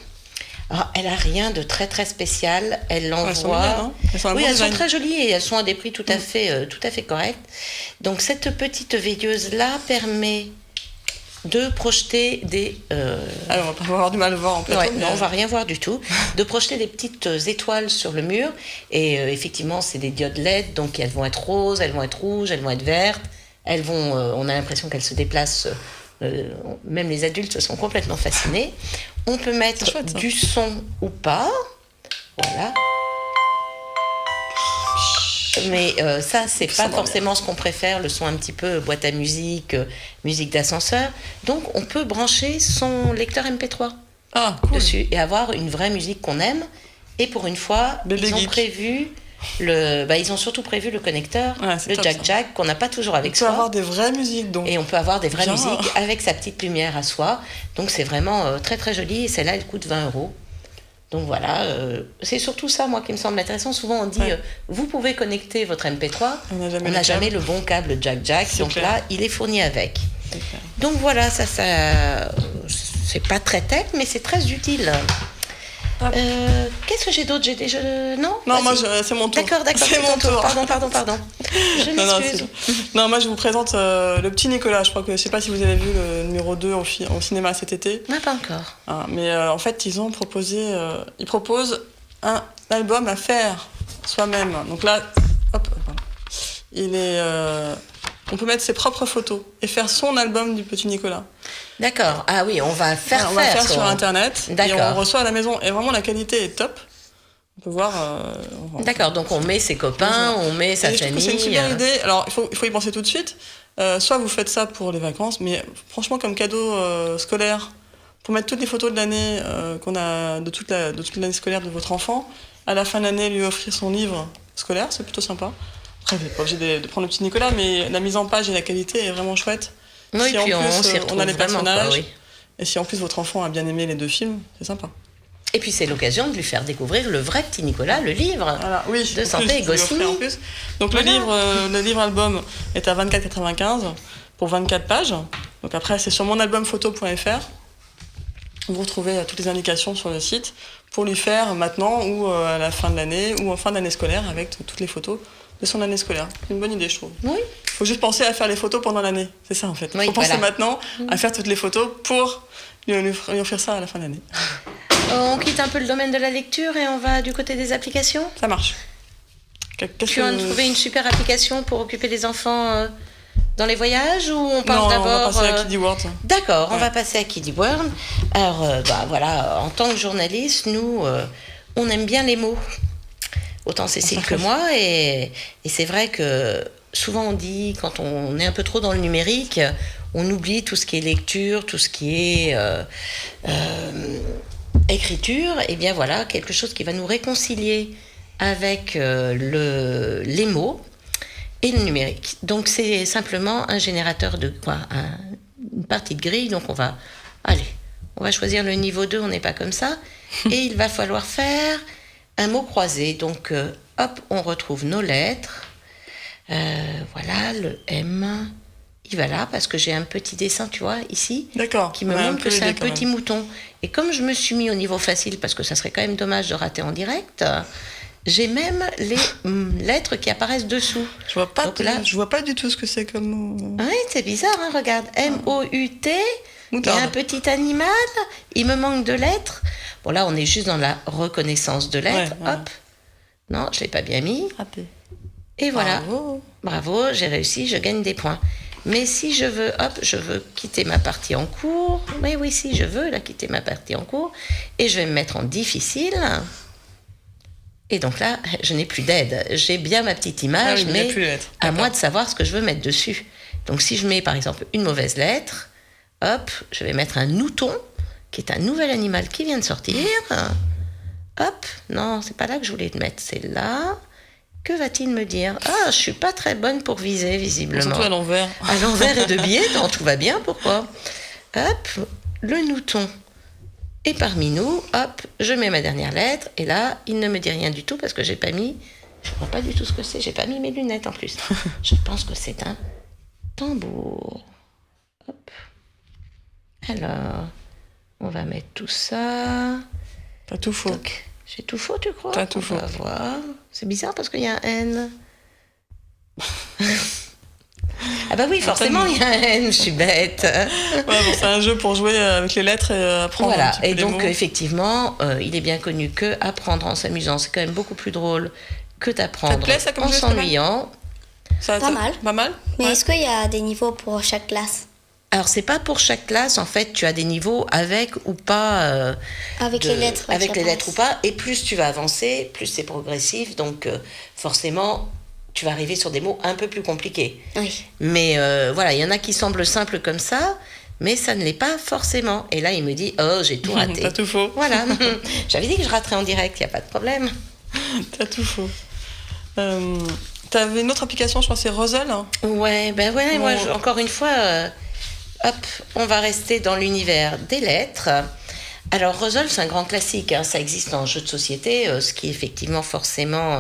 S1: Alors, elle n'a rien de très très spécial. Elle l'envoie. Elles sont très jolies et elles sont à des prix tout à fait corrects. Donc cette petite veilleuse là permet de projeter des.
S2: Alors, on va pas avoir du mal à voir en plateau.
S1: Non, on va rien voir du tout. De projeter des petites étoiles sur le mur et effectivement c'est des diodes LED, donc elles vont être roses, elles vont être rouges, elles vont être vertes. Elles vont. On a l'impression qu'elles se déplacent. Même les adultes sont complètement fascinés. On peut mettre chouette, du son ou pas. Voilà. Mais ça, c'est pas forcément ce qu'on préfère, le son un petit peu boîte à musique, musique d'ascenseur. Donc, on peut brancher son lecteur MP3 dessus et avoir une vraie musique qu'on aime. Et pour une fois, ils ont surtout prévu le connecteur, le jack qu'on n'a pas toujours avec soi.
S2: On peut avoir des vraies musiques donc.
S1: Et on peut avoir des vraies musiques avec sa petite lumière à soi. Donc c'est vraiment très très joli et celle-là elle coûte 20 €. Donc voilà, c'est surtout ça, moi, qui me semble intéressant. Souvent, on dit, vous pouvez connecter votre MP3. On n'a jamais le bon câble jack. Donc clair. Là, il est fourni avec. Donc voilà, ça c'est pas très tech, mais c'est très utile. Qu'est-ce que j'ai d'autre? Non,
S2: moi c'est mon tour.
S1: D'accord,
S2: c'est mon tour.
S1: Pardon. Je m'excuse.
S2: Non, moi je vous présente le petit Nicolas. Je sais pas si vous avez vu le numéro 2 au cinéma cet été.
S1: Non, pas encore.
S2: Mais en fait, ils proposent un album à faire soi-même. Donc là, on peut mettre ses propres photos et faire son album du petit Nicolas.
S1: D'accord. Ah oui, on va faire
S2: sur Internet. D'accord. Et on reçoit à la maison. Et vraiment, la qualité est top. On peut voir...
S1: D'accord, donc on met ses copains, on met sa famille...
S2: C'est une super idée. Alors, il faut y penser tout de suite. Soit vous faites ça pour les vacances, mais franchement, comme cadeau scolaire, pour mettre toutes les photos de l'année qu'on a, de toute l'année scolaire de votre enfant, à la fin de l'année, lui offrir son livre scolaire, c'est plutôt sympa. Après, vous n'êtes pas obligé de prendre le petit Nicolas, mais la mise en page et la qualité est vraiment chouette.
S1: Oui,
S2: si en plus on a les personnages,
S1: oui.
S2: Et si en plus votre enfant a bien aimé les 2 films, c'est sympa.
S1: Et puis c'est l'occasion de lui faire découvrir le vrai petit Nicolas, le livre de Santé et Goscinny.
S2: Donc le livre album est à 24,95 pour 24 pages. Donc après c'est sur monalbumphoto.fr. Vous retrouvez toutes les indications sur le site pour lui faire maintenant ou à la fin de l'année ou en fin d'année scolaire avec toutes les photos de son année scolaire. C'est une bonne idée, je trouve. Oui. Il faut juste penser à faire les photos pendant l'année. C'est ça, en fait. Il faut penser maintenant à faire toutes les photos pour lui offrir ça à la fin de l'année.
S1: On quitte un peu le domaine de la lecture et on va du côté des applications.
S2: Ça marche.
S1: Tu as trouvé une super application pour occuper les enfants dans les voyages ou on parle d'abord...
S2: on va passer à Kiddy World.
S1: D'accord, on va passer à Kiddy World. Alors, voilà, en tant que journaliste, nous, on aime bien les mots. Autant Cécile que moi, et c'est vrai que souvent on dit, quand on est un peu trop dans le numérique, on oublie tout ce qui est lecture, tout ce qui est écriture, et bien voilà, quelque chose qui va nous réconcilier avec les mots et le numérique. Donc c'est simplement un générateur de quoi, une partie de grille, donc on va choisir le niveau 2, on n'est pas comme ça, et il va falloir faire un mot croisé, donc on retrouve nos lettres, voilà, le M, il va là, parce que j'ai un petit dessin, tu vois, ici, qui me montre que c'est un petit mouton. Et comme je me suis mis au niveau facile, parce que ça serait quand même dommage de rater en direct, j'ai même les lettres qui apparaissent dessous.
S2: Je vois pas du tout ce que c'est comme mot.
S1: Oui, c'est bizarre, hein, regarde, M-O-U-T, il y a un petit animal, il me manque de lettres. Bon, là, on est juste dans la reconnaissance de lettres. Ouais. Hop. Non, je ne l'ai pas bien mis.
S2: Raté.
S1: Et voilà. Bravo, j'ai réussi, je gagne des points. Mais si je veux, je veux quitter ma partie en cours. Oui, si je veux, quitter ma partie en cours. Et je vais me mettre en difficile. Et donc là, je n'ai plus d'aide. J'ai bien ma petite image, mais à moi de savoir ce que je veux mettre dessus. Donc si je mets, par exemple, une mauvaise lettre, je vais mettre un mouton, qui est un nouvel animal qui vient de sortir. Non, c'est pas là que je voulais te mettre, c'est là. Que va-t-il me dire? Je suis pas très bonne pour viser, visiblement.
S2: Surtout à l'envers.
S1: À l'envers et de biais, non, tout va bien, pourquoi? Le mouton est parmi nous, je mets ma dernière lettre, et là, il ne me dit rien du tout, parce que j'ai pas mis, je vois pas du tout ce que c'est, j'ai pas mis mes lunettes en plus. Je pense que c'est un tambour. Alors... on va mettre tout ça.
S2: T'as tout faux.
S1: J'ai tout faux, tu crois?
S2: T'as tout faux.
S1: On va voir. C'est bizarre parce qu'il y a un N. Ah bah oui, forcément, il y a un N, je suis bête.
S2: C'est un jeu pour jouer avec les lettres et apprendre.
S1: Voilà, et donc effectivement, il est bien connu que apprendre en s'amusant, c'est quand même beaucoup plus drôle que d'apprendre
S2: ça te plaît, ça, comme
S1: en s'ennuyant.
S3: Pas mal.
S2: Pas mal.
S3: Mais est-ce qu'il y a des niveaux pour chaque classe?
S1: Alors, c'est pas pour chaque classe, en fait, tu as des niveaux avec ou pas...
S3: avec les lettres.
S1: Avec les lettres ou pas, et plus tu vas avancer, plus c'est progressif, donc forcément, tu vas arriver sur des mots un peu plus compliqués.
S3: Oui.
S1: Mais voilà, il y en a qui semblent simples comme ça, mais ça ne l'est pas forcément. Et là, il me dit, j'ai tout raté.
S2: T'as tout faux.
S1: Voilà, j'avais dit que je raterais en direct, il n'y a pas de problème.
S2: T'as tout faux. T'avais une autre application, je crois, c'est Roselle.
S1: Ouais, moi, encore une fois... on va rester dans l'univers des lettres. Alors, Ruzzle, c'est un grand classique. Hein. Ça existe en jeu de société, ce qui effectivement forcément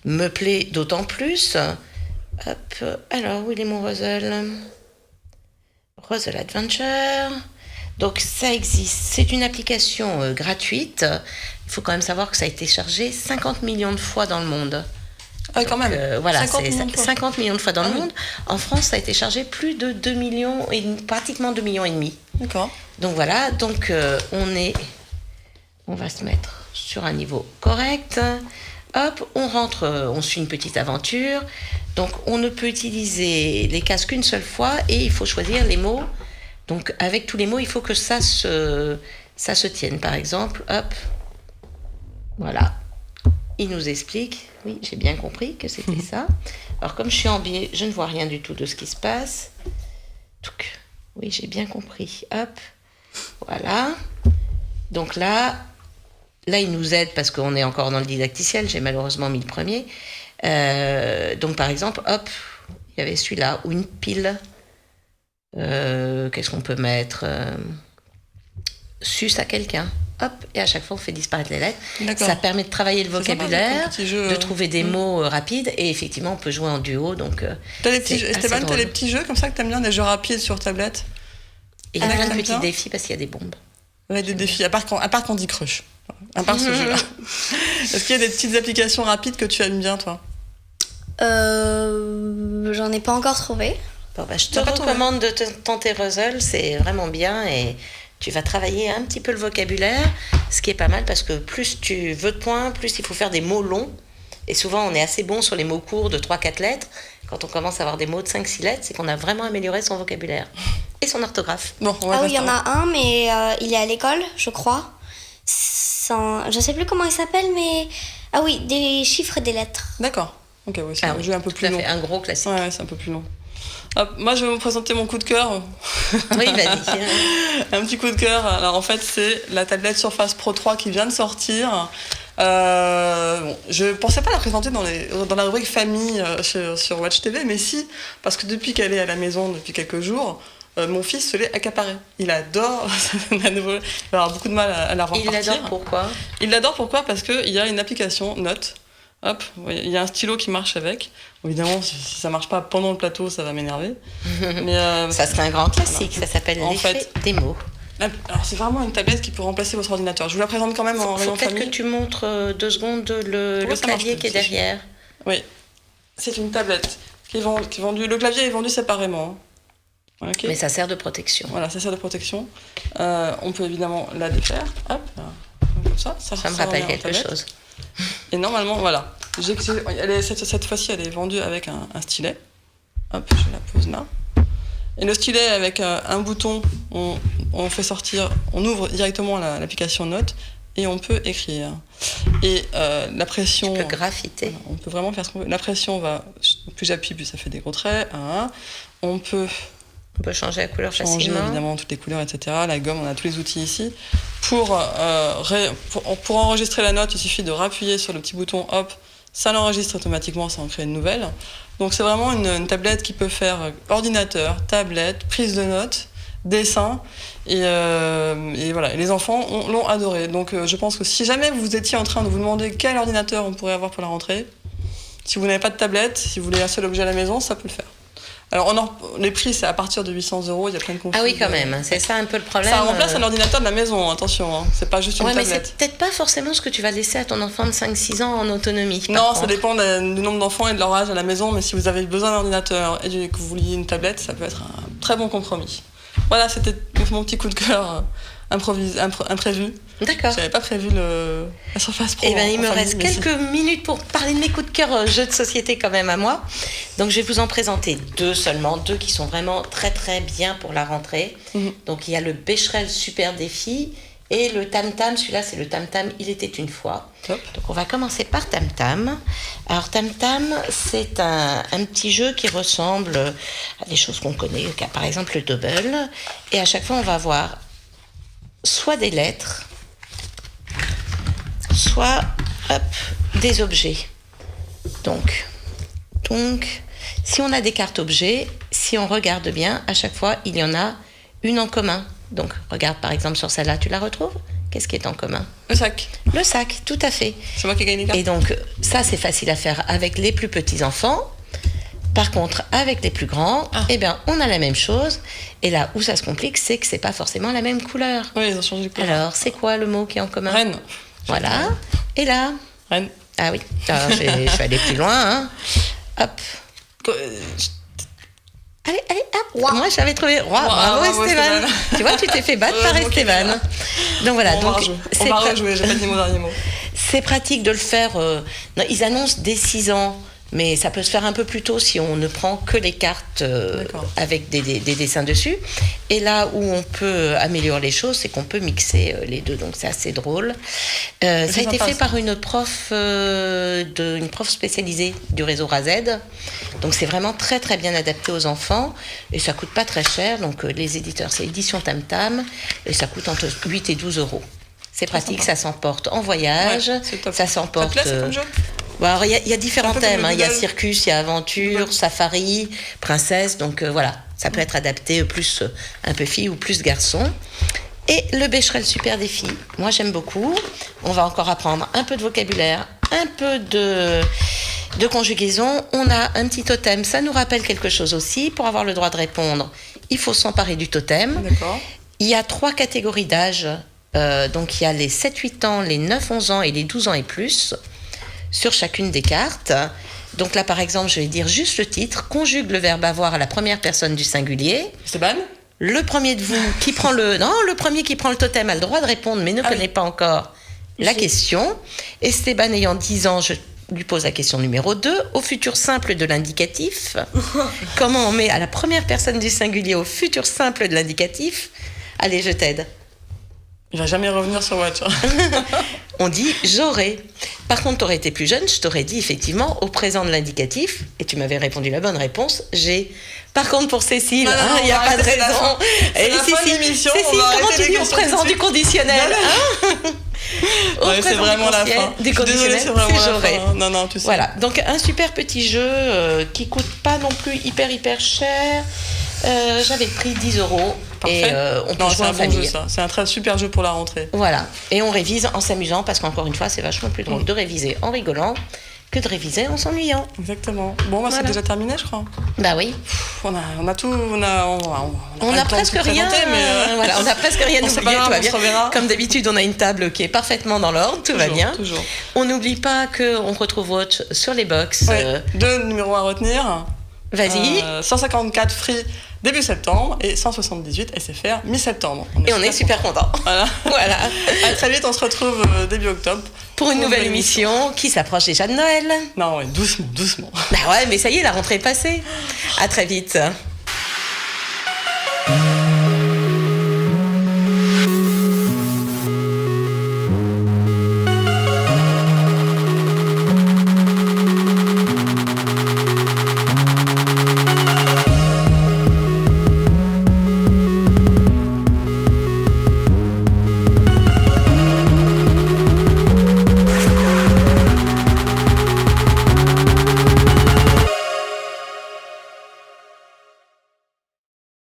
S1: me plaît d'autant plus. Hop, alors, où il est mon Ruzzle ? Ruzzle Adventure. Donc, ça existe. C'est une application gratuite. Il faut quand même savoir que ça a été chargé 50 millions de fois dans le monde.
S2: Ah, quand même.
S1: Voilà,
S2: 50
S1: c'est
S2: millions de fois.
S1: 50 millions de fois dans le monde. En France, ça a été chargé plus de 2 millions, pratiquement 2 millions et demi.
S2: D'accord.
S1: Donc voilà, donc on va se mettre sur un niveau correct. Hop, on rentre, on suit une petite aventure. Donc on ne peut utiliser les cases qu'une seule fois et il faut choisir les mots. Donc avec tous les mots, il faut que ça se tienne. Par exemple, hop, voilà. Il nous explique, oui, j'ai bien compris que c'était ça. Alors comme je suis en biais, je ne vois rien du tout de ce qui se passe. Donc, oui, j'ai bien compris. Hop, voilà. Donc là, il nous aide parce qu'on est encore dans le didacticiel. J'ai malheureusement mis le premier. Donc par exemple, hop, il y avait celui-là, ou une pile. Qu'est-ce qu'on peut mettre Suce à quelqu'un. Hop, et à chaque fois on fait disparaître les lettres.
S2: D'accord.
S1: Ça permet de travailler le vocabulaire,
S2: jeu,
S1: de trouver des mots rapides, et effectivement on peut jouer en duo. Donc,
S2: Esteban, t'as les petits jeux comme ça que t'aimes bien, des jeux rapides sur tablette?
S1: Et il y a plein de petits défis parce qu'il y a des bombes.
S2: Ouais, des défis, à part Candy Crush. À part ce jeu-là. Est-ce qu'il y a des petites applications rapides que tu aimes bien, toi?
S3: J'en ai pas encore trouvé.
S1: Bon, je te recommande de tenter Ruzzle, c'est vraiment bien et tu vas travailler un petit peu le vocabulaire, ce qui est pas mal parce que plus tu veux de points, plus il faut faire des mots longs. Et souvent, on est assez bon sur les mots courts de 3-4 lettres. Quand on commence à avoir des mots de 5-6 lettres, c'est qu'on a vraiment amélioré son vocabulaire et son orthographe.
S2: Bon,
S3: oui, il y en a un, mais il est à l'école, je crois. Je sais plus comment il s'appelle, mais... Ah oui, des chiffres et des lettres.
S2: D'accord. Ok, ouais, c'est un jeu un peu plus long.
S1: Un gros classique.
S2: Ouais, c'est un peu plus long. Hop, moi, je vais vous présenter mon coup de cœur.
S1: Oui, vas-y.
S2: Un petit coup de cœur. Alors, en fait, c'est la tablette Surface Pro 3 qui vient de sortir. Je pensais pas la présenter dans la rubrique famille sur Watch TV, mais si, parce que depuis qu'elle est à la maison, depuis quelques jours, mon fils se l'est accaparé. Il adore la nouvelle. Il va avoir beaucoup de mal à la voir partir.
S1: Il l'adore pourquoi?
S2: Il l'adore pourquoi? Parce qu'il y a une application Notes. Hop, il y a un stylo qui marche avec. Évidemment, si ça marche pas pendant le plateau, ça va m'énerver. Mais
S1: ça serait un grand classique. Voilà. Ça s'appelle l'effet des mots.
S2: Alors c'est vraiment une tablette qui peut remplacer votre ordinateur. Je vous la présente quand même en rayon famille.
S1: Peut-être que tu montres 2 secondes le clavier qui est derrière.
S2: Oui, c'est une tablette qui est vendue. Le clavier est vendu séparément. Okay.
S1: Mais ça sert de protection.
S2: Voilà, ça sert de protection. On peut évidemment la défaire. Hop, comme ça. Ça
S1: me rappelle quelque chose.
S2: Et normalement, voilà. Cette fois-ci, elle est vendue avec un stylet. Hop, je la pose là. Et le stylet, avec un bouton, on fait sortir, on ouvre directement l'application Notes et on peut écrire. Et la pression...
S1: Tu peux graffiter.
S2: Voilà, on peut vraiment faire ce qu'on veut. La pression va... Plus j'appuie, plus ça fait des gros traits. On peut
S1: changer la couleur facilement.
S2: Évidemment, toutes les couleurs, etc. La gomme, on a tous les outils ici. Pour enregistrer la note, il suffit de rappuyer sur le petit bouton, hop, ça l'enregistre automatiquement, ça en crée une nouvelle. Donc c'est vraiment une tablette qui peut faire ordinateur, tablette, prise de notes, dessin. Et voilà, et les enfants l'ont adoré. Donc je pense que si jamais vous étiez en train de vous demander quel ordinateur on pourrait avoir pour la rentrée, si vous n'avez pas de tablette, si vous voulez un seul objet à la maison, ça peut le faire. Alors, les prix, c'est à partir de 800 €, il y a plein de conflits.
S1: Ah oui, quand même, c'est ça un peu le problème.
S2: Ça remplace un ordinateur de la maison, attention, hein. C'est pas juste une tablette.
S1: Mais c'est peut-être pas forcément ce que tu vas laisser à ton enfant de 5-6 ans en autonomie.
S2: Non, ça dépend du nombre d'enfants et de leur âge à la maison, mais si vous avez besoin d'un ordinateur et que vous vouliez une tablette, ça peut être un très bon compromis. Voilà, c'était mon petit coup de cœur imprévu.
S1: D'accord.
S2: J'avais pas prévu la Surface Pro.
S1: Eh bien, il me reste quelques minutes pour parler de mes coups de cœur jeux de société quand même à moi. Donc, je vais vous en présenter seulement deux qui sont vraiment très très bien pour la rentrée. Donc, il y a le Becherel Super Défi et le Tam Tam. Celui-là, c'est le Tam Tam Il était une fois.
S2: Top.
S1: Donc, on va commencer par Tam Tam. Alors, Tam Tam, c'est un petit jeu qui ressemble à des choses qu'on connaît, par exemple le double. Et à chaque fois, on va avoir soit des lettres, soit des objets. Donc, si on a des cartes objets, si on regarde bien, à chaque fois, il y en a une en commun. Donc, regarde par exemple sur celle-là, tu la retrouves ? qu'est-ce qui est en commun?
S2: Le sac.
S1: Le sac, tout à fait.
S2: C'est moi qui ai gagné les cartes.
S1: Et donc, ça, c'est facile à faire avec les plus petits enfants. Par contre, avec les plus grands, eh bien, on a la même chose. Et là où ça se complique, c'est que c'est pas forcément la même couleur.
S2: Oui, ils ont changé de couleur.
S1: Alors, c'est quoi le mot qui est en commun?
S2: Reine.
S1: Voilà. Et là?
S2: Reine.
S1: Ah oui. Alors, je suis allée plus loin. Hein. Hop. Allez, hop.
S3: Roi.
S1: Moi, j'avais trouvé roi. Bravo, Esteban. Tu vois, tu t'es fait battre par Esteban. Donc voilà.
S2: On va rejouer, j'ai pas dit mon dernier mot.
S1: C'est pratique de le faire. Non, ils annoncent dès 6 ans. Mais ça peut se faire un peu plus tôt si on ne prend que les cartes avec des dessins dessus. Et là où on peut améliorer les choses, c'est qu'on peut mixer les deux. Donc c'est assez drôle. Ça a été fait par une prof spécialisée du réseau RAZ. Donc c'est vraiment très très bien adapté aux enfants. Et ça coûte pas très cher. Donc les éditeurs, c'est Édition Tam Tam. Et ça coûte entre 8 et 12 euros. C'est pratique, ça s'emporte en voyage. Ouais, ça s'emporte...
S2: Ça te plaît, comme jeu?
S1: Alors, il y a différents thèmes. Il y a circus, il y a aventure, safari, princesse. Donc voilà, ça peut être adapté plus un peu fille ou plus garçon. Et le Becherel Super Défi, moi j'aime beaucoup. On va encore apprendre un peu de vocabulaire, un peu de conjugaison. On a un petit totem, ça nous rappelle quelque chose aussi. Pour avoir le droit de répondre, il faut s'emparer du totem.
S2: D'accord.
S1: Il y a 3 catégories d'âge. Donc il y a les 7-8 ans, les 9-11 ans et les 12 ans et plus. Sur chacune des cartes. Donc là, par exemple, je vais dire juste le titre. Conjugue le verbe avoir à la première personne du singulier.
S2: Esteban?
S1: Le premier de vous qui prend le premier qui prend le totem a le droit de répondre, mais ne connaît pas encore la question. Esteban ayant 10 ans, je lui pose la question numéro 2. Au futur simple de l'indicatif. Comment on met à la première personne du singulier au futur simple de l'indicatif? Allez, je t'aide.
S2: Il va jamais revenir sur Watch.
S1: On dit j'aurais. Par contre, tu aurais été plus jeune, je t'aurais dit effectivement au présent de l'indicatif, et tu m'avais répondu la bonne réponse, j'ai. Par contre, pour Cécile, il n'y a pas de raison.
S2: C'est la fin de l'émission,
S1: Cécile, comment tu dis au présent du conditionnel
S2: c'est vraiment la fin.
S1: Du conditionnel, c'est j'aurais.
S2: Non, tu sais.
S1: Voilà, donc un super petit jeu qui coûte pas non plus hyper cher. J'avais pris 10 euros.
S2: Parfait.
S1: Et on peut jouer en famille.
S2: Jeu, ça. C'est un très super jeu pour la rentrée.
S1: Voilà. Et on révise en s'amusant parce qu'encore une fois, c'est vachement plus drôle de réviser en rigolant que de réviser en s'ennuyant.
S2: Exactement. Bon, voilà. C'est déjà terminé, je crois.
S1: Bah oui.
S2: On a tout. On
S1: a presque rien. Voilà, on a presque rien oublié. Tout va bien. Comme d'habitude, on a une table qui est parfaitement dans l'ordre. Tout va bien.
S2: Toujours.
S1: On n'oublie pas qu'on retrouve Watch sur les box.
S2: Ouais. 2 numéros à retenir.
S1: Vas-y.
S2: 154 free début septembre et 178 SFR mi-septembre.
S1: On est super contents. Voilà.
S2: À très vite, on se retrouve début octobre.
S1: Pour une nouvelle émission qui s'approche déjà de Noël.
S2: Non, ouais, doucement.
S1: Bah ouais, mais ça y est, la rentrée est passée. À très vite.